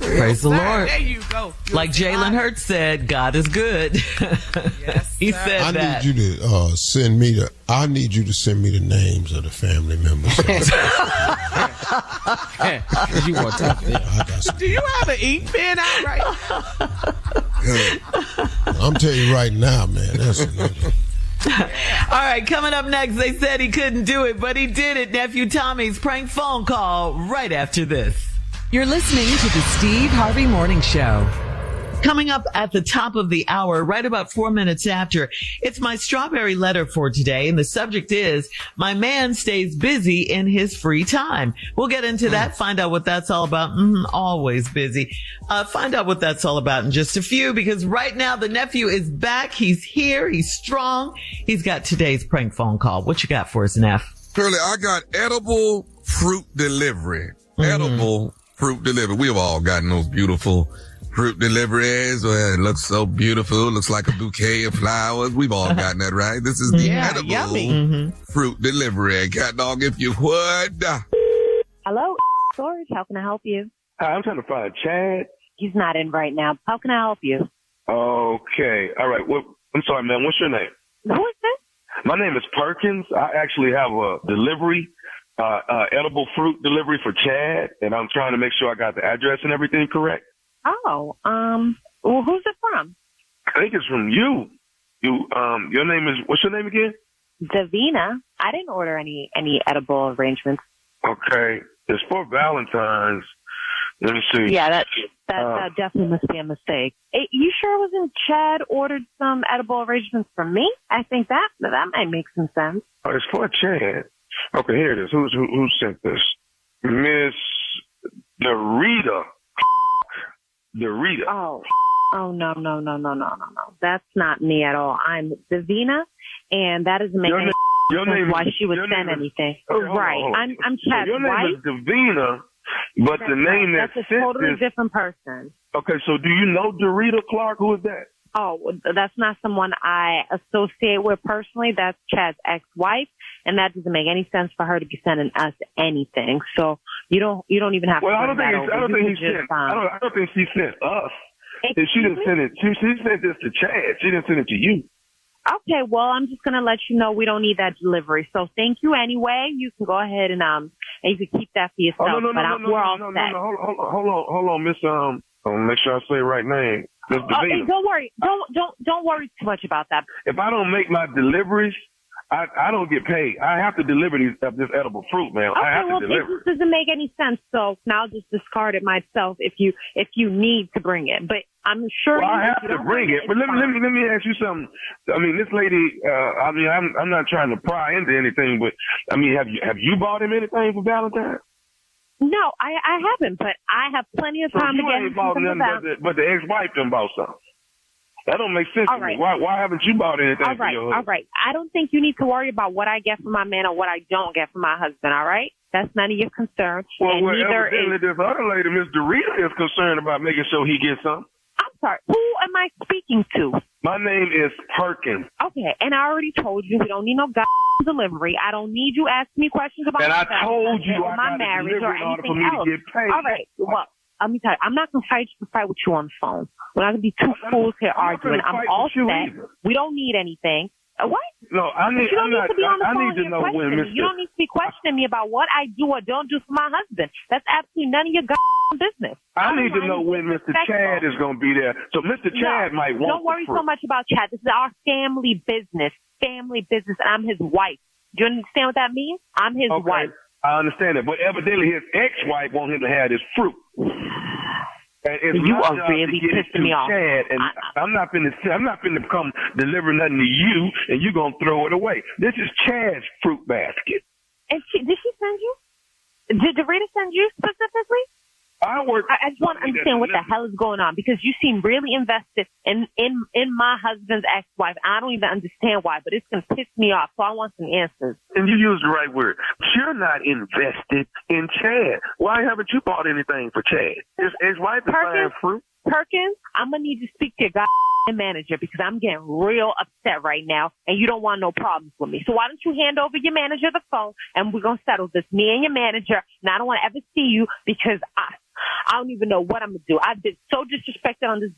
Praise the Lord. There you go. Like Jalen Hurts said, God is good. Yes, he said I that. need you to send me the names of the family members. You want to talk to them. Do you have an ink pen out right now? I'm telling you right now, man. That's All right, coming up next, they said he couldn't do it, but he did it. Nephew Tommy's prank phone call right after this. You're listening to the Steve Harvey Morning Show. Coming up at the top of the hour, right about 4 minutes after, it's my strawberry letter for today, and the subject is, my man stays busy in his free time. We'll get into that, find out what that's all about. Always busy. Find out what that's all about in just a few, because right now the nephew is back. He's here. He's strong. He's got today's prank phone call. What you got for us, Neff? Shirley, I got edible fruit delivery. Edible fruit delivery. We've all gotten those beautiful fruit deliveries where it looks so beautiful, looks like a bouquet of flowers. We've all gotten that, right? This is the edible fruit delivery. Cat dog, if you would. Hello, storage. How can I help you? Hi, I'm trying to find Chad. He's not in right now. How can I help you? Okay. All right. Well, I'm sorry, man. What's your name? Who is this? My name is Perkins. I actually have a delivery, edible fruit delivery for Chad, and I'm trying to make sure I got the address and everything correct. Oh, well, who's it from? I think it's from you. Your name is, what's your name again? Davina. I didn't order any edible arrangements. Okay. It's for Valentine's. Let me see. Yeah, that definitely must be a mistake. You sure it wasn't Chad ordered some edible arrangements from me? I think that might make some sense. Oh, it's for Chad. Okay, here it is. Who sent this? Miss Dorita. Oh, no. That's not me at all. I'm Davina, and that doesn't make any sense why she would send anything. Right. I'm Chad's your name wife. is Davina, but the name that's a totally different person. Okay, so do you know Dorita Clark? Who is that? Oh, that's not someone I associate with personally. That's Chad's ex-wife, and that doesn't make any sense for her to be sending us anything. So you don't even have to. I don't think she sent us. She didn't send it. She sent this to Chad. She didn't send it to you. Okay, well, I'm just gonna let you know we don't need that delivery. So thank you anyway. You can go ahead and you can keep that for yourself. We're all set. Hold on, Miss. Make sure I say the right name. Okay, don't worry. Don't worry too much about that. If I don't make my deliveries, I don't get paid. I have to deliver this edible fruit, man. Okay, I have to deliver. This doesn't make any sense. So now I'll just discard it myself if you need to bring it. But I'm sure I have to bring it. But let me ask you something. I mean, this lady. I'm not trying to pry into anything, but I mean, have you bought him anything for Valentine's? No, I haven't, but I have plenty of time to get him something. But the ex-wife done bought something. That don't make sense to me. Why haven't you bought anything for your husband? All right. I don't think you need to worry about what I get for my man or what I don't get for my husband, all right? That's none of your concern. Well, neither is this other lady, Miss Dorita, is concerned about making sure he gets something. I'm sorry. Who am I speaking to? My name is Perkins. Okay, and I already told you we don't need no delivery. I don't need you asking me questions about and I told you my marriage or anything else. To get paid. All right. Well, let me tell you, I'm not gonna fight with you on the phone. We're not gonna be two fools here arguing. I'm all set. We don't need anything. What? No, I need to know when Mr. You don't need to be questioning me about what I do or don't do for my husband. That's absolutely none of your business. I need to know when Mr. Chad is going to be there. So Mr. Chad might want. Don't worry so much about Chad. This is our family business. And I'm his wife. Do you understand what that means? I'm his wife. I understand that, but evidently his ex-wife wants him to have this fruit. And you are really pissing me off. Chad, and I'm not finna come deliver nothing to you, and you gonna throw it away. This is Chad's fruit basket. And did she send you? Did Rita send you specifically? I just want to understand what the hell is going on, because you seem really invested in my husband's ex-wife. I don't even understand why, but it's going to piss me off, so I want some answers. And you used the right word. You're not invested in Chad. Why haven't you bought anything for Chad? His wife is buying fruit. Perkins, I'm going to need to speak to your manager, because I'm getting real upset right now, and you don't want no problems with me. So why don't you hand over your manager the phone, and we're going to settle this, me and your manager, and I don't want to ever see you, because I don't even know what I'm going to do. I've been so disrespected on this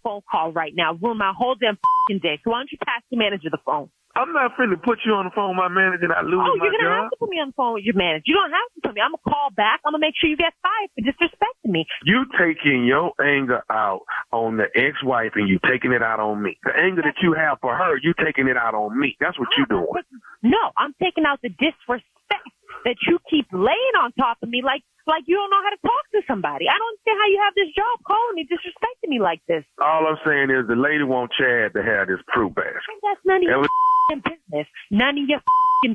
phone call right now. Ruined my whole damn day. So why don't you pass your manager the phone? I'm not finna put you on the phone with my manager and I lose my job. Oh, you're going to have to put me on the phone with your manager. You don't have to put me. I'm going to call back. I'm going to make sure you get fired for disrespecting me. You taking your anger out on the ex-wife and you taking it out on me. The anger that you have for her, you taking it out on me. That's what you doing. No, I'm taking out the disrespect that you keep laying on top of me like you don't know how to talk to somebody. I don't understand how you have this job calling me, disrespecting me like this. All I'm saying is the lady wants Chad to have this fruit basket. And that's none of your business. None of your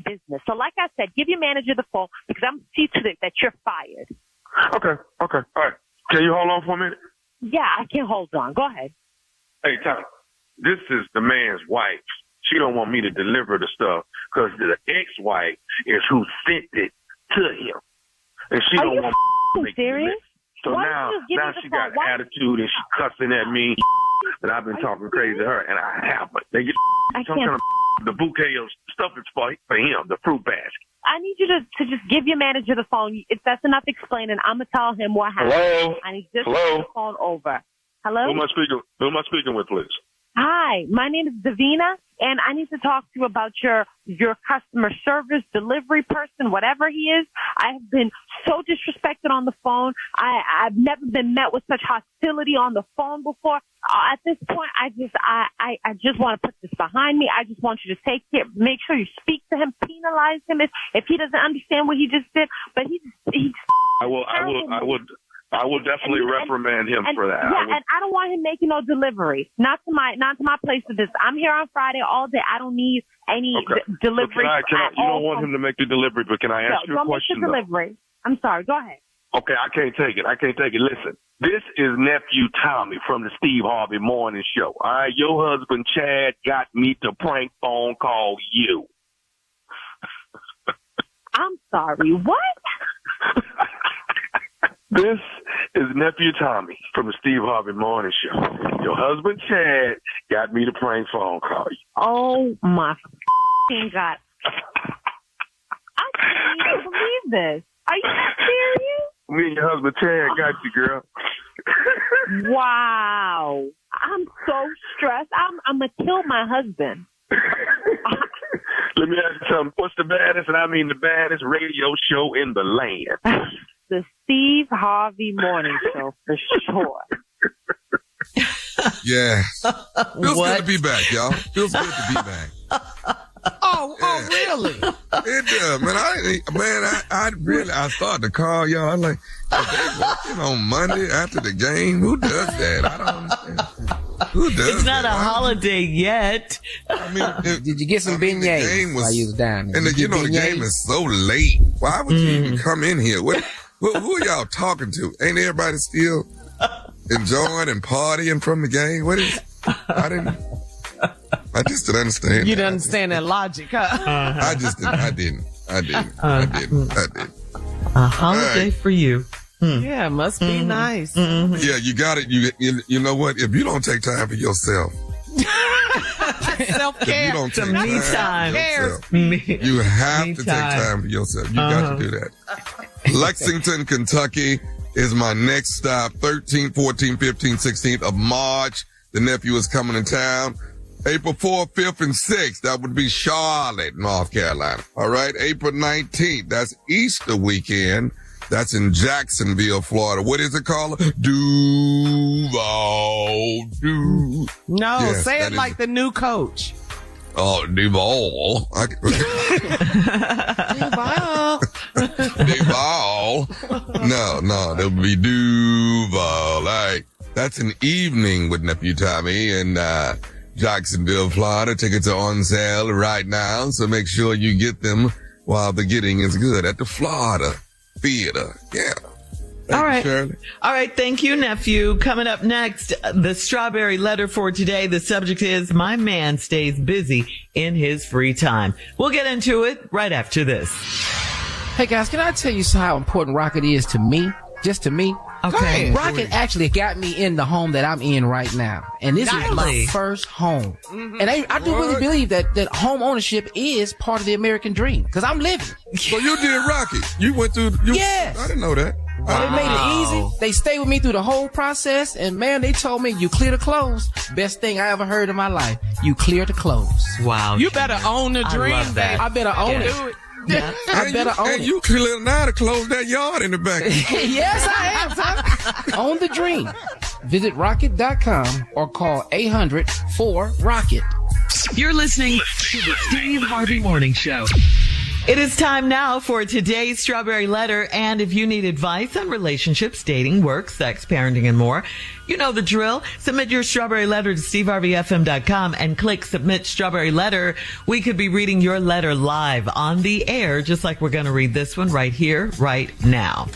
business. So like I said, give your manager the phone, because I'm going to see to it that you're fired. Okay. All right. Can you hold on for a minute? Yeah, I can hold on. Go ahead. Hey, Tom, this is the man's wife. She don't want me to deliver the stuff because the ex-wife is who sent it to him. And she don't want me to make serious? So now she got attitude and she cussing at me, and I've been talking crazy to her, and I haven't. They get some kind of the bouquet of stuff is for him, the fruit basket. I need you to just give your manager the phone. If that's enough explaining, I'm going to tell him what happened. Hello? I need just to the phone over. Hello? Who am I speaking with, please? Hi, my name is Davina, and I need to talk to you about your customer service delivery person, whatever he is. I have been so disrespected on the phone. I've never been met with such hostility on the phone before. At this point, I just want to put this behind me. I just want you to make sure you speak to him, penalize him if he doesn't understand what he just did. But I will definitely reprimand him for that. Yeah, and I don't want him making no delivery. Not to my place of this. I'm here on Friday all day. I don't need any delivery. So you don't want him to make the delivery, but can I ask you a question? Don't make the delivery. I'm sorry. Go ahead. Okay, I can't take it. Listen, this is nephew Tommy from the Steve Harvey Morning Show. All right, your husband Chad got me to prank phone call you. I'm sorry. What? This is nephew Tommy from the Steve Harvey Morning Show. Your husband Chad got me to prank phone call you. Oh my God! I can't even believe this. Are you serious? Me and your husband Chad got you, girl. Wow! I'm so stressed. I'm gonna kill my husband. Let me ask you something. What's the baddest, and I mean the baddest radio show in the land? The Steve Harvey Morning Show, for sure. Yeah. Feels good to be back, y'all. Feels good to be back. Oh, really? It does, man. I started to call y'all. I'm like, are they working on Monday after the game? Who does that? I don't understand. Who does It's not that? a holiday yet. I mean, did you get some beignets while you was down there? And the game is so late. Why would you even come in here? Who are y'all talking to? Ain't everybody still enjoying and partying from the game? I just didn't understand. You didn't understand that logic, huh? I just didn't. I didn't. A holiday for you. Yeah, it must be nice. Yeah, you got it. You know what? If you don't take time for yourself, self-care, you don't take me time for yourself, you have to take time for yourself. You got to do that. Lexington, Kentucky is my next stop. 13th, 14th, 15th, 16th of March. The nephew is coming to town. April 4th, 5th, and 6th, that would be Charlotte, North Carolina. All right. April 19th, that's Easter weekend. That's in Jacksonville, Florida. What is it called? Duval. No, say it like the new coach. Duval. Duval. No, that would be Duval. All right. That's an evening with Nephew Tommy in Jacksonville, Florida. Tickets are on sale right now, so make sure you get them while the getting is good at the Florida Theater. Yeah. All right. Shirley. All right. Thank you, nephew. Coming up next, the strawberry letter for today. The subject is my man stays busy in his free time. We'll get into it right after this. Hey guys, can I tell you how important Rocket is to me? Just to me? Okay. Rocket actually got me in the home that I'm in right now. And this is my first home. Mm-hmm. And I do really believe that home ownership is part of the American dream. Because I'm living. So you did Rocket. You went through. Yes. I didn't know that. They made it easy. They stayed with me through the whole process. And man, they told me, you clear to close. Best thing I ever heard in my life. You clear to close. Wow. You better own the dream. I love that. I better own it. Yeah. I better own it. And you clear now to close that yard in the back. Yes, I am. Own the dream. Visit rocket.com or call 800-4ROCKET. You're listening to the Steve Harvey Morning Show. It is time now for today's Strawberry Letter. And if you need advice on relationships, dating, work, sex, parenting, and more, you know the drill. Submit your Strawberry Letter to steveharveyfm.com and click Submit Strawberry Letter. We could be reading your letter live on the air, just like we're going to read this one right here, right now.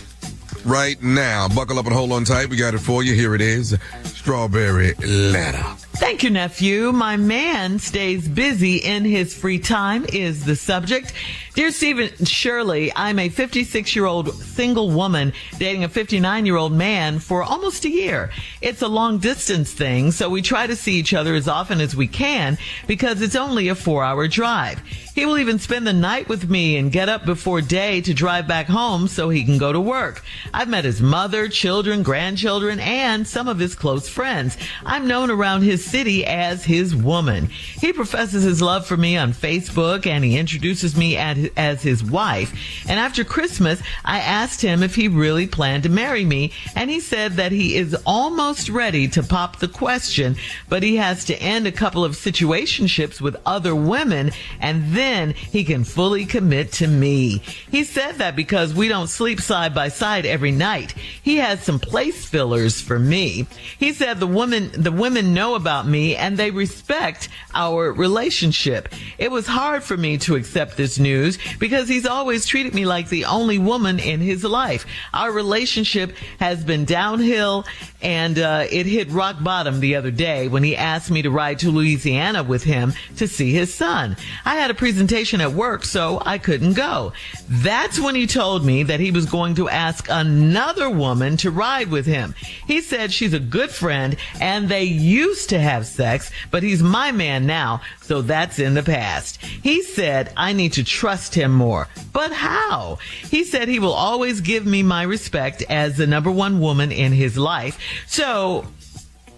Right now. Buckle up and hold on tight. We got it for you. Here it is. Strawberry Letter. Thank you, nephew. My man stays busy in his free time is the subject. Dear Stephen Shirley, I'm a 56-year-old single woman dating a 59-year-old man for almost a year. It's a long-distance thing, so we try to see each other as often as we can because it's only a 4-hour drive. He will even spend the night with me and get up before day to drive back home so he can go to work. I've met his mother, children, grandchildren, and some of his close friends. I'm known around his city as his woman. He professes his love for me on Facebook, and he introduces me as his wife. And after Christmas, I asked him if he really planned to marry me, and he said that he is almost ready to pop the question, but he has to end a couple of situationships with other women, and then he can fully commit to me. He said that because we don't sleep side by side every night. He has some place fillers for me. He said the women know about me and they respect our relationship. It was hard for me to accept this news because he's always treated me like the only woman in his life. Our relationship has been downhill, and it hit rock bottom the other day when he asked me to ride to Louisiana with him to see his son. I had a presentation at work, so I couldn't go. That's when he told me that he was going to ask another woman to ride with him. He said she's a good friend and they used to have sex, but he's my man now, so that's in the past. He said I need to trust him more. But how? He said he will always give me my respect as the number one woman in his life. So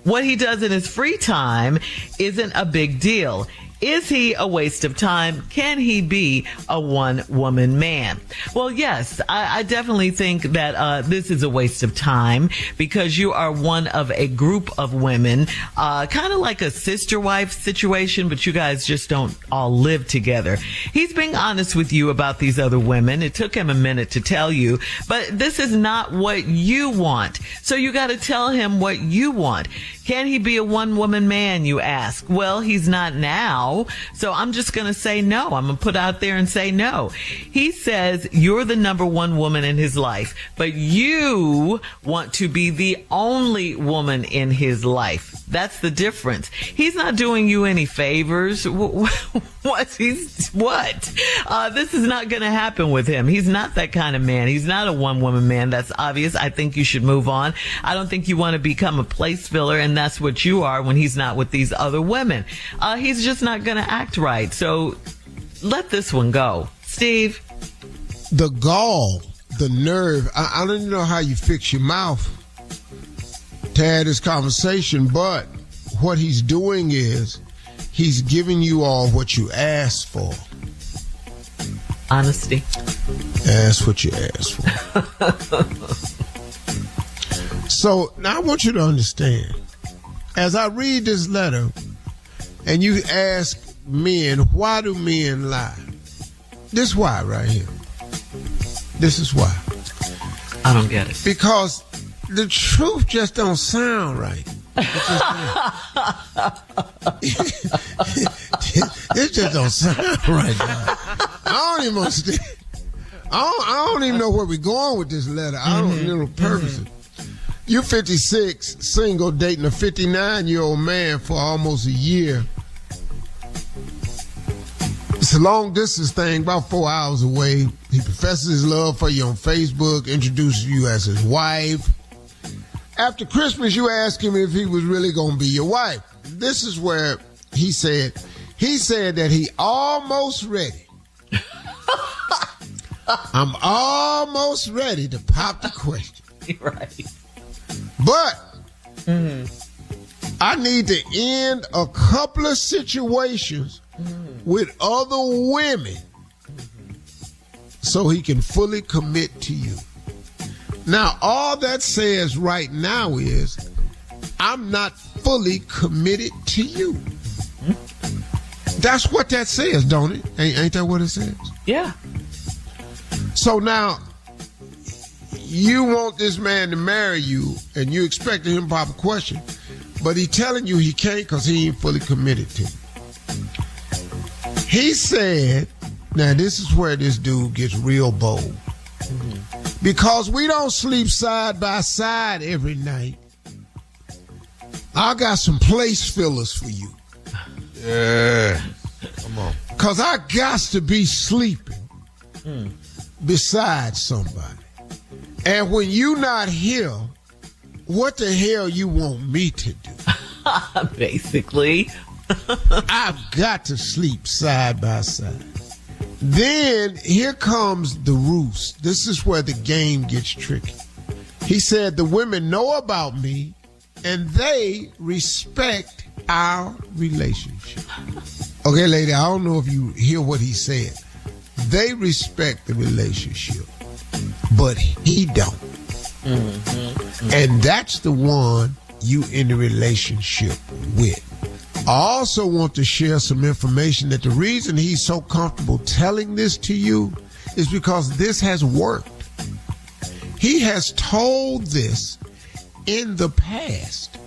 what he does in his free time isn't a big deal. Is he a waste of time? Can he be a one-woman man? Well, yes, I definitely think that this is a waste of time because you are one of a group of women, kind of like a sister-wife situation, but you guys just don't all live together. He's being honest with you about these other women. It took him a minute to tell you, but this is not what you want. So you got to tell him what you want. Can he be a one-woman man, you ask? Well, he's not now, so I'm just going to say no. I'm going to put out there and say no. He says you're the number one woman in his life, but you want to be the only woman in his life. That's the difference. He's not doing you any favors. What? This is not going to happen with him. He's not that kind of man. He's not a one-woman man. That's obvious. I think you should move on. I don't think you want to become a place filler, and that's what you are when he's not with these other women. He's just not going to act right. So let this one go. Steve? The gall, the nerve. I don't even know how you fix your mouth to have this conversation, but what he's doing is he's giving you all what you asked for. Honesty. That's what you asked for. So now I want you to understand, as I read this letter and you ask men, why do men lie? This is why right here. This is why. I don't get it. Because the truth just don't sound right. It just don't sound right, dog. I don't even understand. I don't even know where we're going with this letter. I don't know the purpose. You 56, single, dating a 59-year-old man for almost a year. It's a long distance thing, about 4 hours away. He professes his love for you on Facebook, introduces you as his wife. After Christmas, you ask him if he was really going to be your wife. This is where he said that he almost ready. I'm almost ready to pop the question. Right. But I need to end a couple of situations with other women so he can fully commit to you. Now, all that says right now is I'm not fully committed to you. That's what that says, don't it? Ain't that what it says? Yeah. So now, you want this man to marry you, and you expecting him to pop a question, but he telling you he can't because he ain't fully committed to you. He said, now this is where this dude gets real bold. Because we don't sleep side by side every night, I got some place fillers for you. Yeah. Come on. Because I got to be sleeping beside somebody. And when you not here, what the hell you want me to do? Basically. I've got to sleep side by side. Then here comes the roost. This is where the game gets tricky. He said the women know about me and they respect our relationship. Okay, lady, I don't know if you hear what he said. They respect the relationship, but he don't. And that's the one you in the relationship with. I also want to share some information that the reason he's so comfortable telling this to you is because this has worked. He has told this in the past,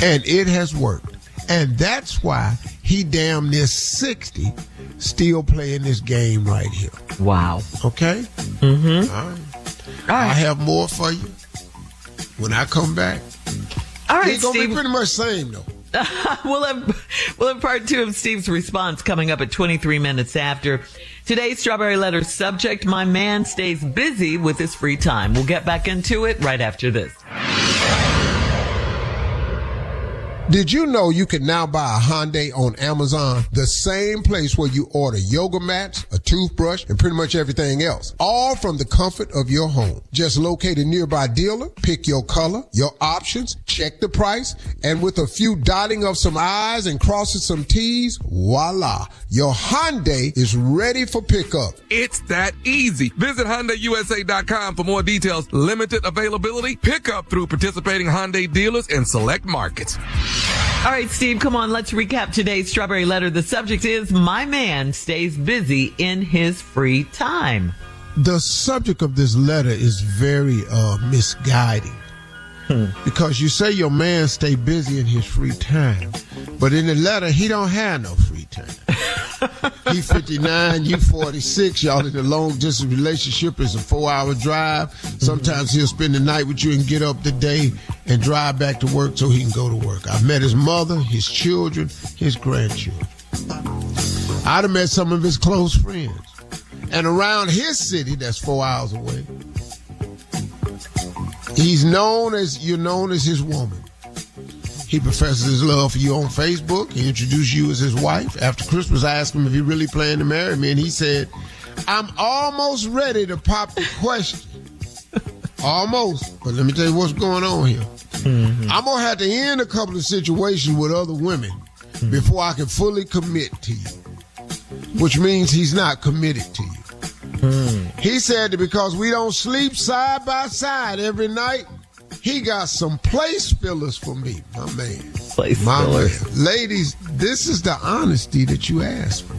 and it has worked. And that's why he damn near 60 still playing this game right here. Wow. Okay? All right. I have more for you when I come back. All right, it's going to Steve. be pretty much the same, though. We'll have part 2 of Steve's response coming up at 23 minutes after. Today's Strawberry Letter subject, my man stays busy with his free time. We'll get back into it right after this. Did you know you can now buy a Hyundai on Amazon, the same place where you order yoga mats, a toothbrush, and pretty much everything else, all from the comfort of your home. Just locate a nearby dealer, pick your color, your options, check the price, and with a few dotting of some I's and crossing some T's, voila, your Hyundai is ready for pickup. It's that easy. Visit HyundaiUSA.com for more details. Limited availability, pickup through participating Hyundai dealers in select markets. All right, Steve, come on. Let's recap today's Strawberry Letter. The subject is, my man stays busy in his free time. The subject of this letter is very misguiding. Because you say your man stay busy in his free time, but in the letter, he don't have no free time. He 59, you 46, y'all in a long distance relationship. It's a 4-hour drive. Sometimes he'll spend the night with you and get up the day and drive back to work so he can go to work. I've met his mother, his children, his grandchildren. I'd have met some of his close friends. And around his city, that's 4 hours away, you're known as his woman. He professes his love for you on Facebook. He introduced you as his wife. After Christmas, I asked him if he really planned to marry me, and he said, I'm almost ready to pop the question. Almost. But let me tell you what's going on here. I'm going to have to end a couple of situations with other women before I can fully commit to you, which means he's not committed to you. He said that because we don't sleep side by side every night, he got some place fillers for me, my man. place fillers. Ladies, this is the honesty that you asked for.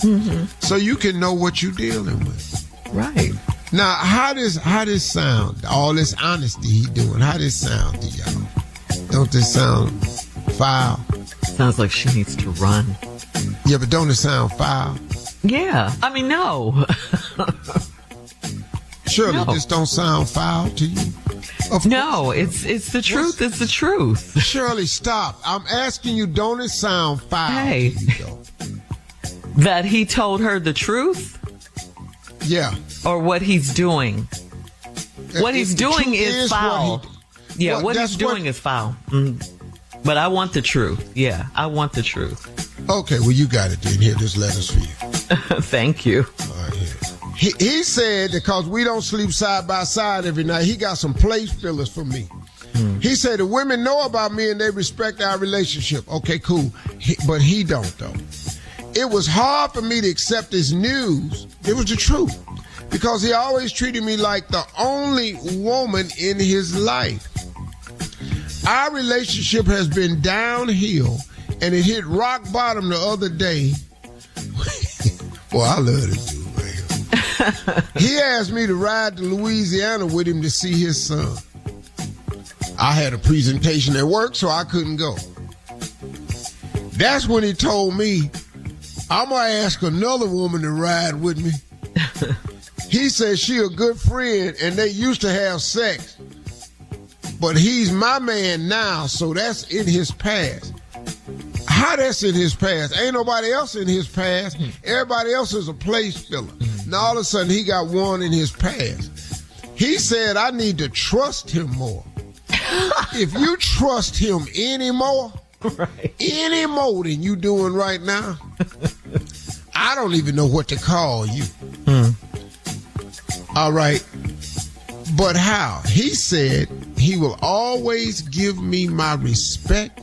Mm-hmm. So you can know what you're dealing with. Right. Now, how does sound? All this honesty he doing, how does sound to y'all? Don't this sound foul? Sounds like she needs to run. Yeah, but don't it sound foul? Yeah. I mean, no. Surely this don't sound foul to you? No, it's the truth. It's the truth. Shirley, stop. I'm asking you, don't it sound foul to you, though? That he told her the truth? Yeah. Or what he's doing? What he's doing is foul. Yeah, what he's doing is foul. But I want the truth. Yeah, I want the truth. Okay, well, you got it then. Here, this letter's for you. Thank you. All right, here. He said, because we don't sleep side by side every night, he got some place fillers for me. He said, the women know about me and they respect our relationship. Okay, cool. But he don't, though. It was hard for me to accept his news. It was the truth. Because he always treated me like the only woman in his life. Our relationship has been downhill, and it hit rock bottom the other day. Boy, I love this dude right here. He asked me to ride to Louisiana with him to see his son. I had a presentation at work, so I couldn't go. That's when he told me, I'm going to ask another woman to ride with me. He said she a good friend, and they used to have sex. But he's my man now, so that's in his past. How that's in his past? Ain't nobody else in his past. Everybody else is a place filler. Now all of a sudden he got one in his past. He said, I need to trust him more. If you trust him any more than you doing right now, I don't even know what to call you. All right. But how? He said he will always give me my respect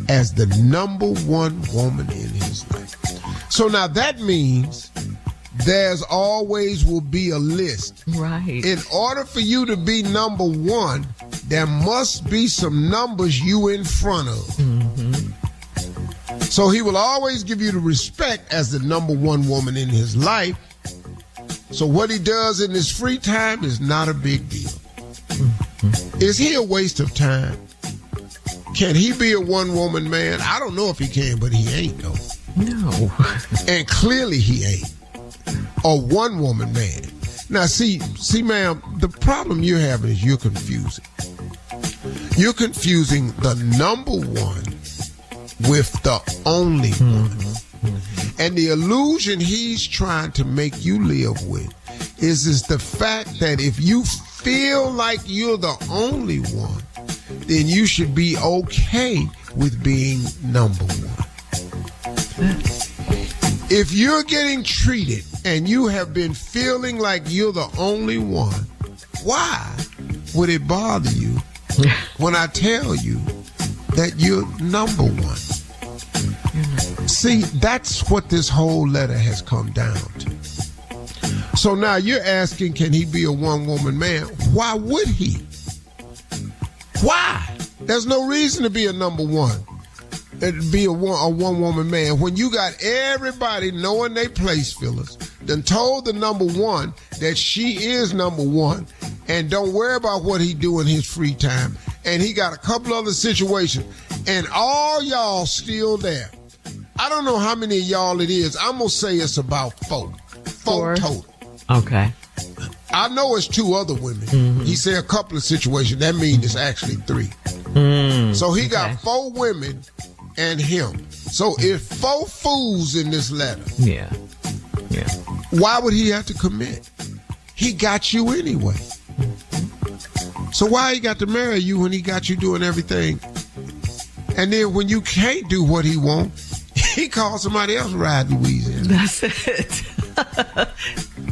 as the number one woman in his life. So now that means there's always will be a list. Right. In order for you to be number one, there must be some numbers you in front of. Mm-hmm. So he will always give you the respect as the number one woman in his life. So what he does in his free time is not a big deal. Mm-hmm. Is he a waste of time? Can he be a one-woman man? I don't know if he can, but he ain't, though. No. And clearly he ain't a one-woman man. Now, see, ma'am, the problem you're having is you're confusing. You're confusing the number one with the only one. Mm-hmm. And the illusion he's trying to make you live with is the fact that if you feel like you're the only one, then you should be okay with being number one. If you're getting treated and you have been feeling like you're the only one, why would it bother you when I tell you that you're number one? See, that's what this whole letter has come down to. So now you're asking, can he be a one-woman man? Why would he? Why? There's no reason to be a number one. And be a one-woman man. When you got everybody knowing they place fillers, then told the number one that she is number one, and don't worry about what he do in his free time. And he got a couple other situations, and all y'all still there. I don't know how many of y'all it is. I'm going to say it's about four total. Okay. I know it's two other women. Mm-hmm. He said a couple of situations. That means it's actually three. So he got four women and him. So if four fools in this letter. Yeah. Why would he have to commit? He got you anyway. So why he got to marry you when he got you doing everything? And then when you can't do what he wants, he calls somebody else ride Louisiana. That's it.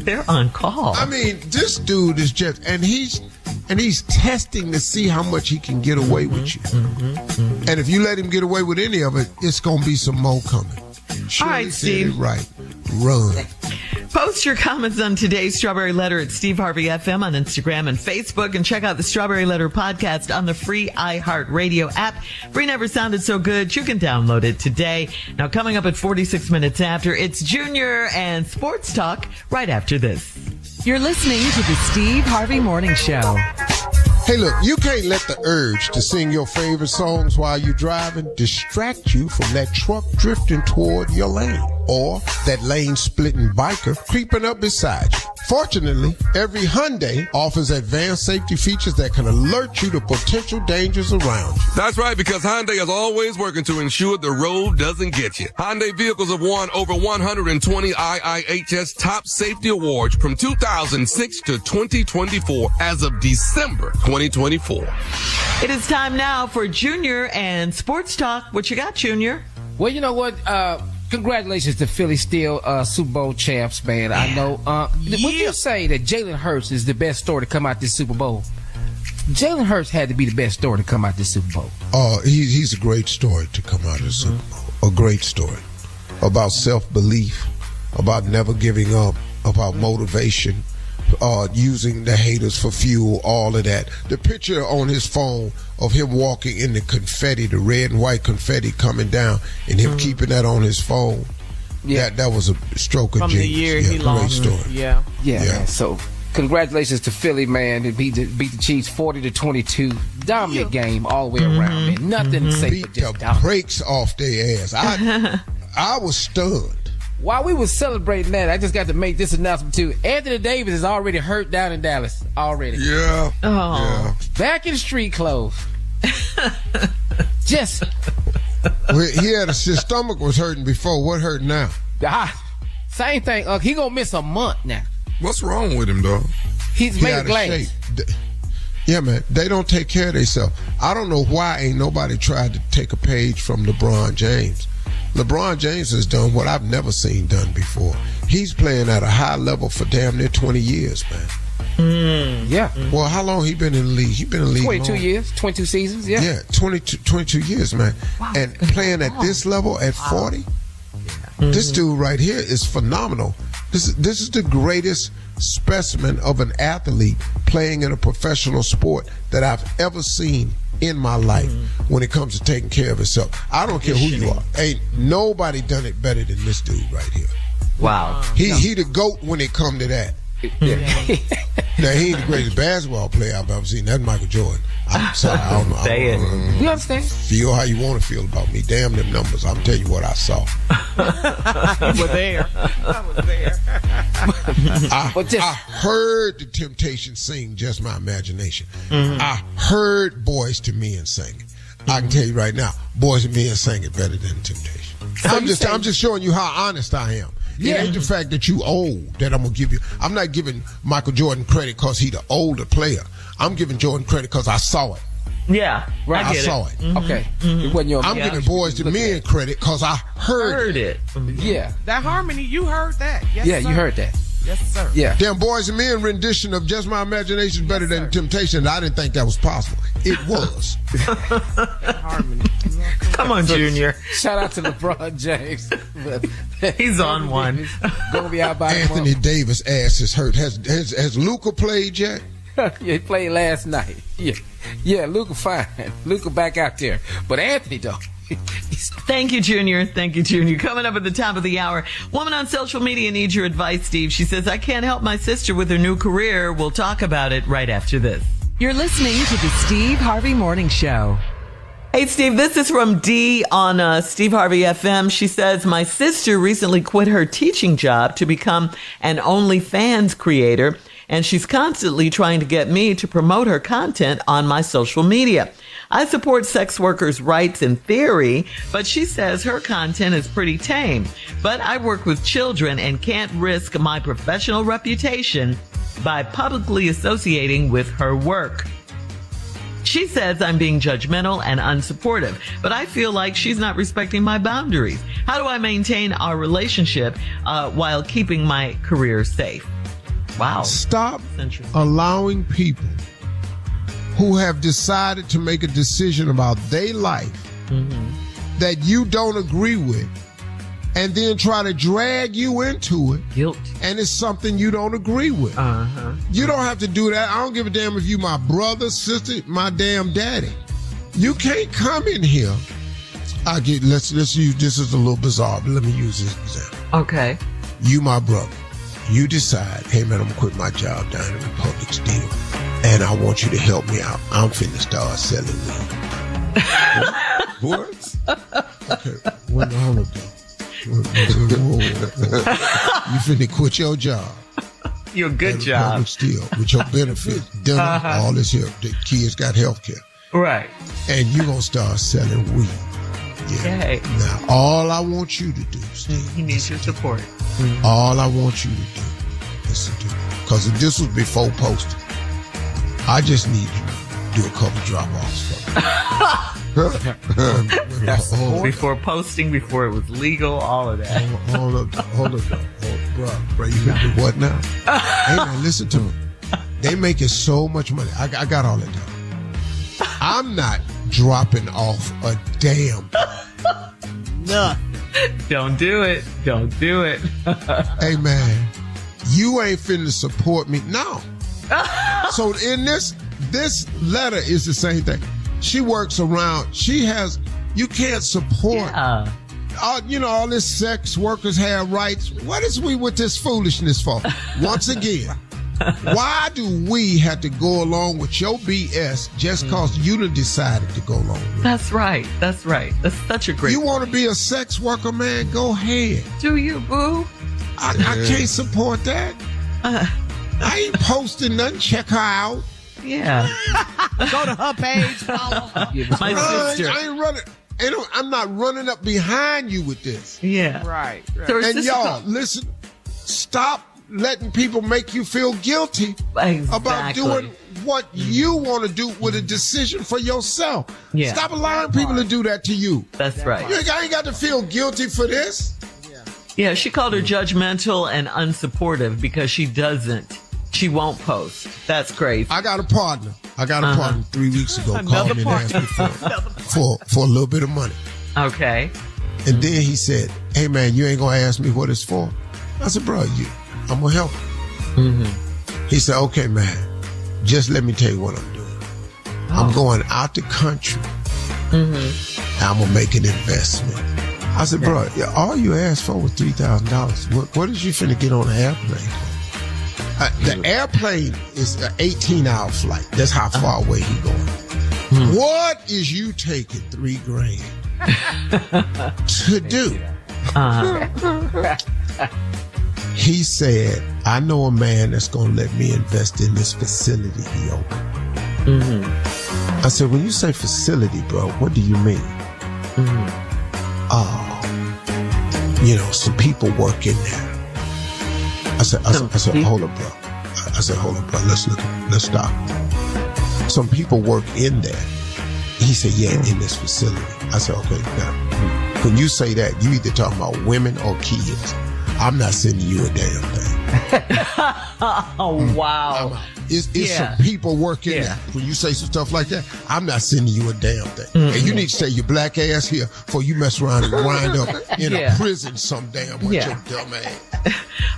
They're on call. I mean, this dude is just, and he's testing to see how much he can get away with you. And if you let him get away with any of it, it's going to be some more coming. All right, Steve. Right. Run. Post your comments on today's Strawberry Letter at Steve Harvey FM on Instagram and Facebook, and check out the Strawberry Letter podcast on the free iHeartRadio app. Free never sounded so good. You can download it today. Now, coming up at 46 minutes after, it's Junior and Sports Talk right after this. You're listening to the Steve Harvey Morning Show. Hey, look, you can't let the urge to sing your favorite songs while you're driving distract you from that truck drifting toward your lane or that lane-splitting biker creeping up beside you. Fortunately, every Hyundai offers advanced safety features that can alert you to potential dangers around you. That's right, because Hyundai is always working to ensure the road doesn't get you. Hyundai vehicles have won over 120 IIHS top safety awards from 2006 to 2024 as of December 2024. It is time now for Junior and Sports Talk. What you got, Junior? Well, you know what? Congratulations to Philly, still Super Bowl champs, man. I know. Would you say that Jalen Hurts is the best story to come out this Super Bowl? Jalen Hurts had to be the best story to come out this Super Bowl. He's a great story to come out of the Super Bowl. A great story about self-belief, about never giving up, about motivation, using the haters for fuel, all of that. The picture on his phone of him walking in the confetti, the red and white confetti coming down, and him keeping that on his phone. Yeah, that was a stroke of from genius. The year he lost. Great story. Yeah. Man. So, congratulations to Philly, man. They beat the Chiefs 40-22. Dominant game all the way around, man. Nothing safe Beat but just the dominant. brakes off their ass. I was stunned. While we were celebrating that, I just got to make this announcement too. Anthony Davis is already hurt down in Dallas already. Yeah. Oh. Back in street clothes. Just. His stomach was hurting before. What hurt now? Same thing. He gonna miss a month now. What's wrong with him, dog? He's made of glass. Yeah, man. They don't take care of themselves. I don't know why ain't nobody tried to take a page from LeBron James. LeBron James has done what I've never seen done before. He's playing at a high level for damn near 20 years, man. Yeah. Well, how long he been in the league? He been in the league 22 long. years, 22 seasons, yeah. Yeah, 22 years, man. Wow. And playing at this level at 40, this dude right here is phenomenal. This is the greatest specimen of an athlete playing in a professional sport that I've ever seen in my life when it comes to taking care of himself. I don't care who you are. Ain't nobody done it better than this dude right here. Wow. He the GOAT when it come to that. Yeah. Now, he ain't the greatest basketball player I've ever seen. That's Michael Jordan. I'm sorry. I don't know. Say it. You understand? Feel how you want to feel about me. Damn them numbers. I'm telling you what I saw. You were there. I was there. I heard the Temptations sing Just My Imagination. I heard Boys to Men sing it. I can tell you right now, Boys to Men sang it better than Temptation. So I'm just showing you how honest I am. It ain't the fact that you old that I'm gonna give you. I'm not giving Michael Jordan credit because he the older player. I'm giving Jordan credit because I saw it. Yeah, right. I saw it. Okay. It wasn't your I'm giving Boys to Men credit because I heard it. Yeah. That harmony, you heard that. Yes, yeah, sir. you heard that. Yes, sir. Yeah. Damn, Boys and Men rendition of Just My Imagination is better than Temptation. I didn't think that was possible. It was. Harmony. Come on, Junior. Shout out to LeBron James. He's on one. Gonna be out by Anthony Davis' ass is hurt. Has Luka played yet? Yeah, he played last night. Yeah, Luka fine. Luka back out there. But Anthony, though. Thank you, Junior. Thank you, Junior. Coming up at the top of the hour, woman on social media needs your advice, Steve. She says, I can't help my sister with her new career. We'll talk about it right after this. You're listening to the Steve Harvey Morning Show. Hey, Steve, this is from Dee on Steve Harvey FM. She says, my sister recently quit her teaching job to become an OnlyFans creator, and she's constantly trying to get me to promote her content on my social media. I support sex workers' rights in theory, but she says her content is pretty tame. But I work with children and can't risk my professional reputation by publicly associating with her work. She says I'm being judgmental and unsupportive, but I feel like she's not respecting my boundaries. How do I maintain our relationship while keeping my career safe? Wow. Stop allowing people who have decided to make a decision about their life that you don't agree with and then try to drag you into it. Guilt. And it's something you don't agree with. You don't have to do that. I don't give a damn if you my brother, sister, my damn daddy. You can't come in here. Let's use, this is a little bizarre, but let me use this example. Okay. You my brother. You decide, hey man, I'm gonna quit my job down in Republic Steel, and I want you to help me out. I'm finna start selling weed. What? Okay, hold on. You finna quit your job. Your good job. Still, with your benefits, dinner, all this here. The kids got health care. Right. And you gonna start selling weed. Yeah. Okay. Now, all I want you to do, Steve. He needs your support. All I want you to do is to do, because this was before posting. I just need you to do a couple drop-offs for me. Before posting, before it was legal, all of that. Hold up, bro. You gonna do what now? Hey man, listen to me. They making so much money. I got all that done. I'm not dropping off a damn. No. Don't do it. Don't do it. Hey man, you ain't finna support me. No. So in this letter is the same thing. She works around, you can't support. Yeah. All this sex workers have rights. What is we with this foolishness for? Once again, why do we have to go along with your BS just because you done decided to go along with it? That's right. That's such a great You want to be a sex worker, man? Go ahead. Do you, boo? I can't support that. I ain't posting nothing. Check her out. Yeah. Go to her page. Follow. My sister. I ain't running. I'm not running up behind you with this. Yeah. Right. And y'all, listen, stop letting people make you feel guilty about doing what you want to do with a decision for yourself. Yeah. Stop allowing people to do that to you. That's right. I ain't got to feel guilty for this. Yeah, she called her judgmental and unsupportive because she won't post. That's crazy. I got a partner. 3 weeks ago. Called me and asked me for a little bit of money. Okay. And then he said, hey man, you ain't gonna ask me what it's for? I said, bro, I'm gonna help you. He said, okay man, just let me tell you what I'm doing. I'm going out the country. I'm gonna make an investment. I said, bro, all you asked for was $3,000. What is you finna get on the airplane for? The airplane is an 18-hour flight. That's how far away he going. What is you taking $3,000 to do? He said, I know a man that's going to let me invest in this facility he opened. I said, when you say facility, bro, what do you mean? Some people work in there. I said, hold up, bro. Let's stop. Some people work in there. He said, yeah, in this facility. I said, okay, now, when you say that, you either talking about women or kids. I'm not sending you a damn thing. Oh, wow. It's some people working there. When you say some stuff like that, I'm not sending you a damn thing. And you need to stay your black ass here before you mess around and wind up in a prison some damn with your dumb ass.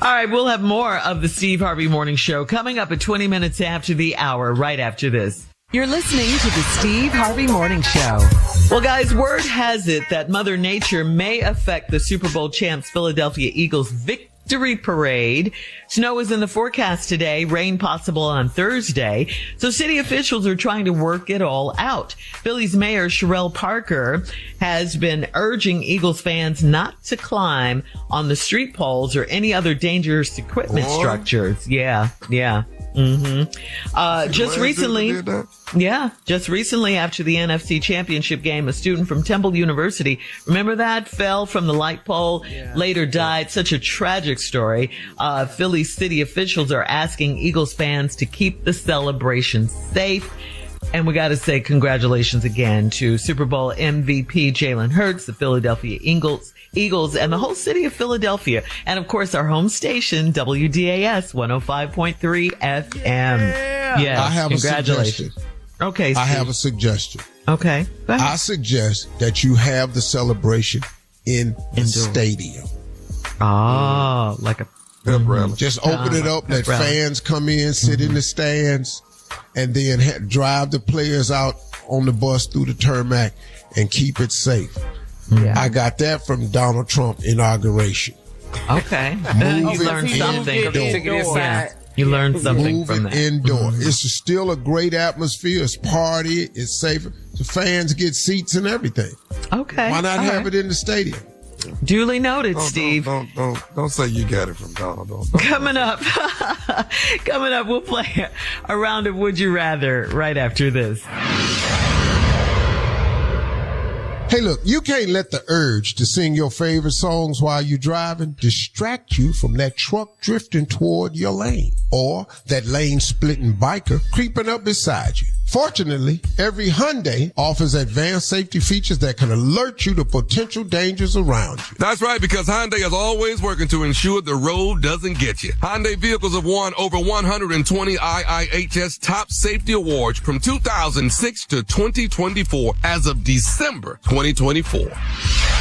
All right, we'll have more of the Steve Harvey Morning Show coming up at 20 minutes after the hour, right after this. You're listening to the Steve Harvey Morning Show. Well, guys, word has it that Mother Nature may affect the Super Bowl champs Philadelphia Eagles victory parade. Snow is in the forecast today, rain possible on Thursday. So city officials are trying to work it all out. Philly's Mayor Sherelle Parker has been urging Eagles fans not to climb on the street poles or any other dangerous equipment structures. Yeah. Just recently after the NFC Championship game, a student from Temple University, remember that, fell from the light pole, later died. Such a tragic story. Philly city officials are asking Eagles fans to keep the celebration safe. And we got to say congratulations again to Super Bowl MVP Jalen Hurts, the Philadelphia Eagles, and the whole city of Philadelphia. And of course, our home station, WDAS 105.3 FM. Yeah. I have congratulations. A suggestion. Okay. I have a suggestion. Okay. I suggest that you have the celebration in the stadium. Oh, like a pep rally. Just open it up, let fans come in, sit in the stands, and then drive the players out on the bus through the tarmac and keep it safe. Yeah. I got that from Donald Trump inauguration. Okay. You learned something. Yeah. You learned something from that. Indoor. It's still a great atmosphere. It's party. It's safe. The fans get seats and everything. Okay. Why not have it in the stadium? Duly noted, Steve. Don't say you got it from Donald. Coming up, we'll play a round of Would You Rather right after this. Hey, look, you can't let the urge to sing your favorite songs while you're driving distract you from that truck drifting toward your lane or that lane-splitting biker creeping up beside you. Fortunately, every Hyundai offers advanced safety features that can alert you to potential dangers around you. That's right, because Hyundai is always working to ensure the road doesn't get you. Hyundai vehicles have won over 120 IIHS top safety awards from 2006 to 2024 as of December 2024.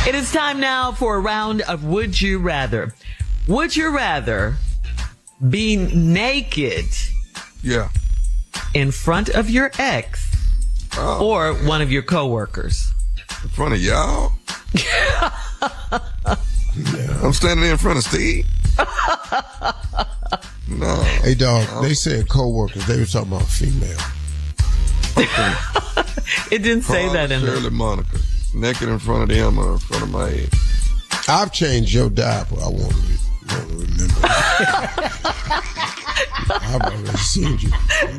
It is time now for a round of Would You Rather. Would you rather be naked in front of your ex or one of your coworkers? In front of y'all? I'm standing there in front of Steve. No. Hey, dog, they said coworkers. They were talking about female. Okay. It didn't say that in Shirley Monica. Naked in front of them or in front of my ex. I've changed your diaper. I want to remember. I've already seen you.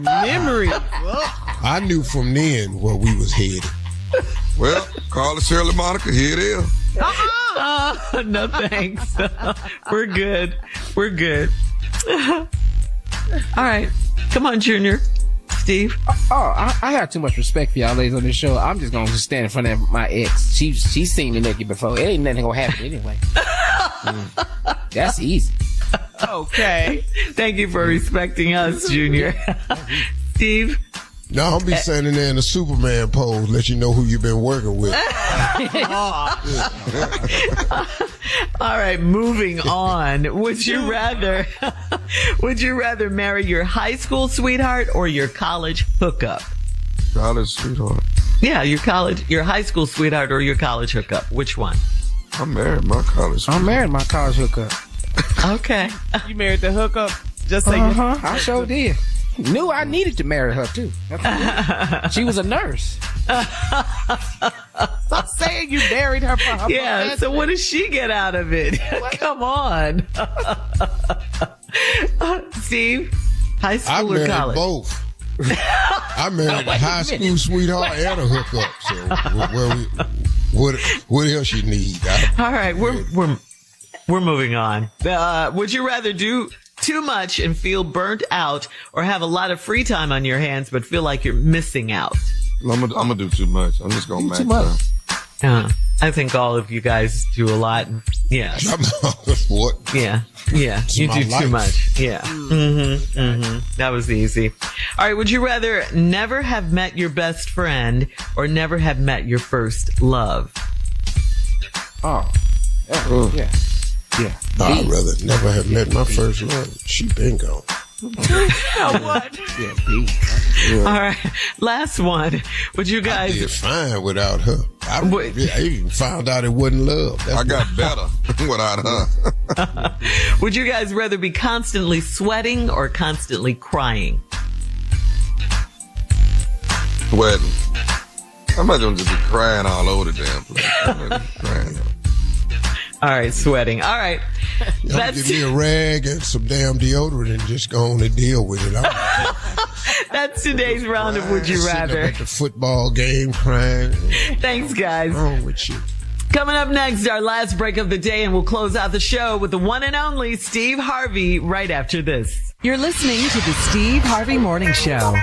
Memory. I knew from then where we was headed. Well, call it Shirley Monica. Here it is. No thanks. We're good. All right. Come on, Junior. Steve? I have too much respect for y'all ladies on this show. I'm just going to stand in front of my ex. She's seen me naked before. It ain't nothing going to happen anyway. That's easy. Okay. Thank you for respecting us, Junior. Steve? No, I'll be standing there in the Superman pose, let you know who you've been working with. All right, moving on. Would you rather marry your high school sweetheart or your college hookup? College sweetheart. Yeah, your high school sweetheart or your college hookup. Which one? I married my college sweetheart. I married my college hookup. Okay. You married the hookup? Just say I sure did. Knew I needed to marry her too. She was a nurse. Stop saying you married her for her profession. So what does she get out of it? Come on. Steve, high school or college? Both. I married a high school sweetheart and a hookup. So what else you need? All right, we're moving on. Would you rather do too much and feel burnt out, or have a lot of free time on your hands but feel like you're missing out? I'm gonna do too much. I'm just gonna max out. I think all of you guys do a lot. Yeah. What? Yeah. You do too much. Yeah. That was easy. All right. Would you rather never have met your best friend or never have met your first love? Yeah. I'd rather never have met my first love. She been gone. What? All right. Last one. Would you guys? I did fine without her. I even found out it wasn't love. I got better without her. Would you guys rather be constantly sweating or constantly crying? Sweating. I'm not gonna just be crying all over the damn place. All right, sweating. All right. Give me a rag and some damn deodorant and just go on and deal with it. That's today's round of Would You Rather. At the football game crying. Thanks, guys. What's wrong with you? Coming up next, our last break of the day, and we'll close out the show with the one and only Steve Harvey right after this. You're listening to the Steve Harvey Morning Show.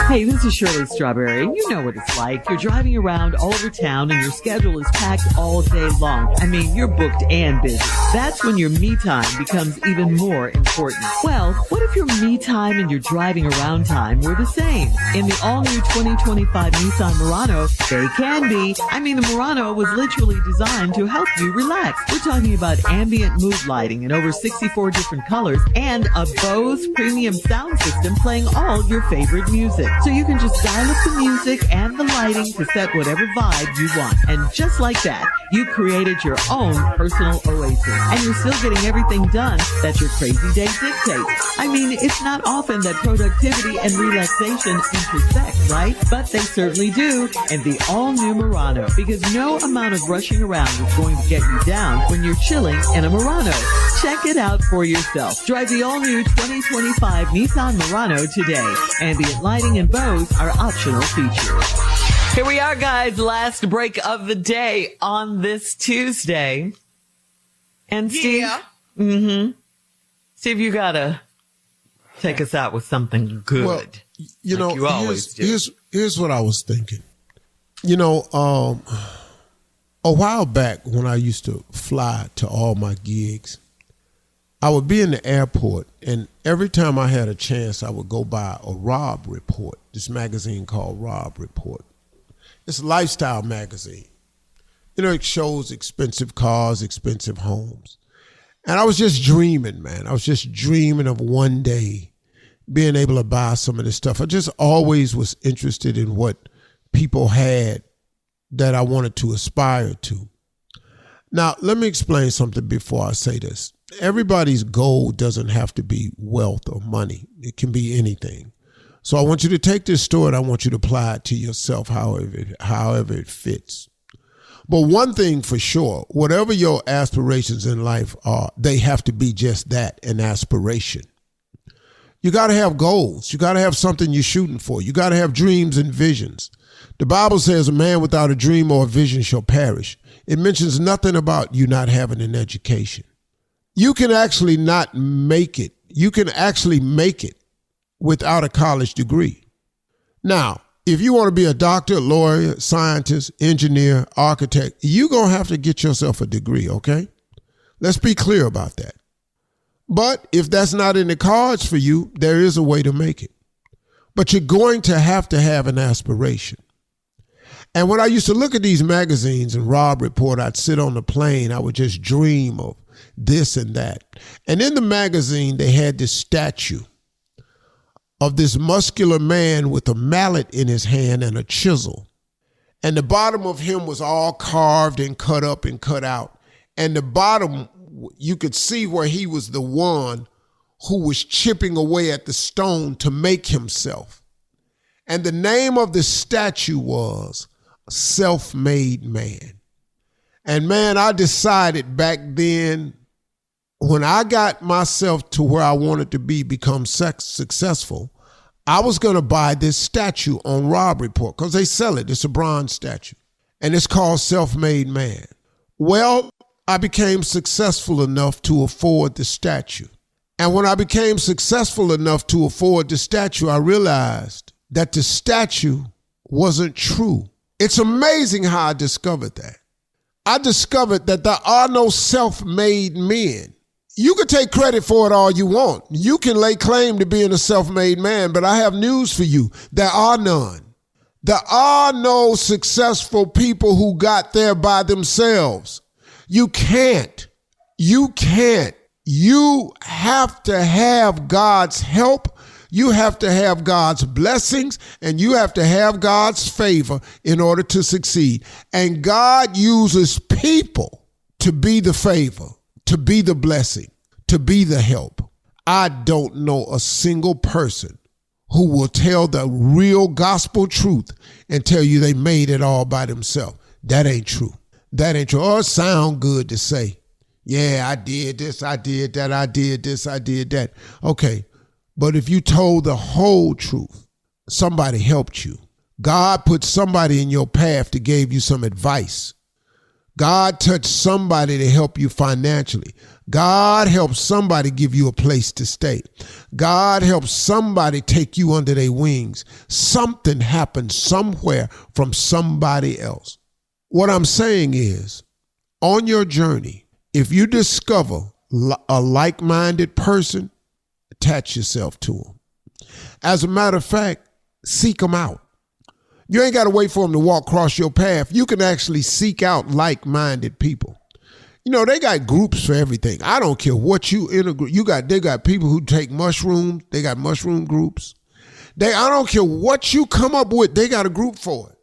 Hey, this is Shirley Strawberry. You know what it's like. You're driving around all over town and your schedule is packed all day long. I mean, you're booked and busy. That's when your me time becomes even more important. Well, what if your me time and your driving around time were the same? In the all-new 2025 Nissan Murano, they can be. I mean, the Murano was literally designed to help you relax. We're talking about ambient mood lighting in over 64 different colors and a Bose premium sound system playing all your favorite music. So you can just dial up the music and the lighting to set whatever vibe you want. And just like that, you created your own personal oasis. And you're still getting everything done that your crazy day dictates. I mean, it's not often that productivity and relaxation intersect, right? But they certainly do in the all-new Murano, because no amount of rushing around is going to get you down when you're chilling in a Murano. Check it out for yourself. Drive the all-new 2025 Nissan Murano today. Ambient lighting and Bose are optional features. Here we are, guys. Last break of the day on this Tuesday. And Steve, Steve, you gotta take us out with something good. Well, you know, you always do. Here's what I was thinking. You know, a while back when I used to fly to all my gigs, I would be in the airport, and every time I had a chance, I would go by a Rob Report, this magazine called Rob Report. It's a lifestyle magazine. You know, it shows expensive cars, expensive homes. And I was just dreaming, man. I was just dreaming of one day being able to buy some of this stuff. I just always was interested in what people had that I wanted to aspire to. Now, let me explain something before I say this. Everybody's goal doesn't have to be wealth or money. It can be anything. So I want you to take this story and I want you to apply it to yourself however it fits. But one thing for sure, whatever your aspirations in life are, they have to be just that, an aspiration. You got to have goals. You got to have something you're shooting for. You got to have dreams and visions. The Bible says a man without a dream or a vision shall perish. It mentions nothing about you not having an education. You can actually not make it. You can actually make it without a college degree. Now, if you want to be a doctor, lawyer, scientist, engineer, architect, you're going to have to get yourself a degree, okay? Let's be clear about that. But if that's not in the cards for you, there is a way to make it. But you're going to have an aspiration. And when I used to look at these magazines and Rob Report, I'd sit on the plane, I would just dream of this and that. And in the magazine, they had this statue of this muscular man with a mallet in his hand and a chisel. And the bottom of him was all carved and cut up and cut out. And the bottom, you could see where he was the one who was chipping away at the stone to make himself. And the name of the statue was Self-Made Man. And man, I decided back then, when I got myself to where I wanted to become successful, I was going to buy this statue on Rob Report because they sell it. It's a bronze statue. And it's called Self-Made Man. Well, I became successful enough to afford the statue. And when I became successful enough to afford the statue, I realized that the statue wasn't true. It's amazing how I discovered that. I discovered that there are no self-made men. You can take credit for it all you want. You can lay claim to being a self-made man, but I have news for you. There are none. There are no successful people who got there by themselves. You can't. You can't. You have to have God's help. You have to have God's blessings, and you have to have God's favor in order to succeed. And God uses people to be the favor, to be the blessing, to be the help. I don't know a single person who will tell the real gospel truth and tell you they made it all by themselves. That ain't true. That ain't true. Oh, it sound good to say, yeah, I did this, I did that, I did this, I did that. Okay, but if you told the whole truth, somebody helped you. God put somebody in your path to give you some advice. God touched somebody to help you financially. God helped somebody give you a place to stay. God helped somebody take you under their wings. Something happened somewhere from somebody else. What I'm saying is, on your journey, if you discover a like-minded person, attach yourself to them. As a matter of fact, seek them out. You ain't got to wait for them to walk across your path. You can actually seek out like-minded people. You know, they got groups for everything. I don't care what you in a group. They got people who take mushrooms. They got mushroom groups. I don't care what you come up with. They got a group for it.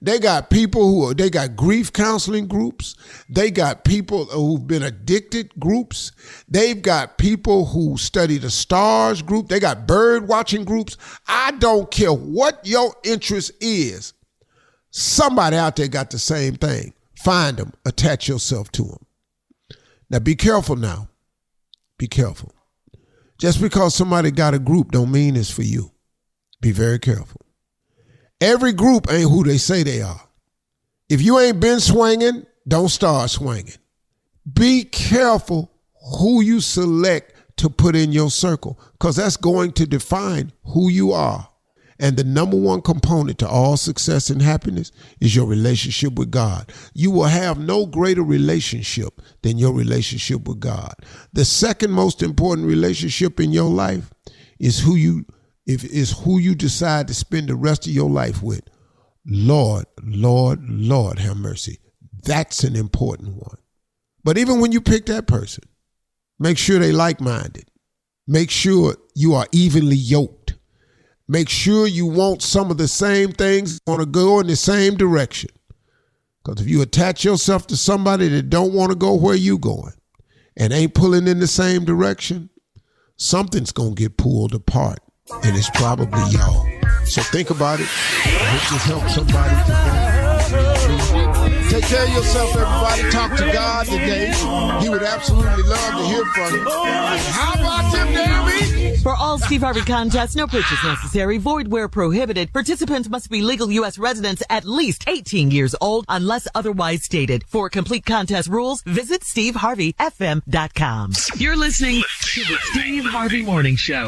They got people they got grief counseling groups. They got people who've been addicted groups. They've got people who study the stars group. They got bird watching groups. I don't care what your interest is. Somebody out there got the same thing. Find them, attach yourself to them. Now be careful now. Be careful. Just because somebody got a group don't mean it's for you. Be very careful. Every group ain't who they say they are. If you ain't been swinging, don't start swinging. Be careful who you select to put in your circle, because that's going to define who you are. And the number one component to all success and happiness is your relationship with God. You will have no greater relationship than your relationship with God. The second most important relationship in your life is who you decide to spend the rest of your life with. Lord, Lord, Lord, have mercy. That's an important one. But even when you pick that person, make sure they like-minded. Make sure you are evenly yoked. Make sure you want some of the same things, want to go in the same direction. Because if you attach yourself to somebody that don't want to go where you going and ain't pulling in the same direction, something's going to get pulled apart. And it's probably y'all. So think about it. I hope this helps somebody today. Take care of yourself, everybody. Talk to God today. He would absolutely love to hear from you. How about them damn eats? For all Steve Harvey contests, no purchase necessary, void where prohibited. Participants must be legal U.S. residents at least 18 years old unless otherwise stated. For complete contest rules, visit SteveHarveyFM.com. You're listening to the Steve Harvey Morning Show.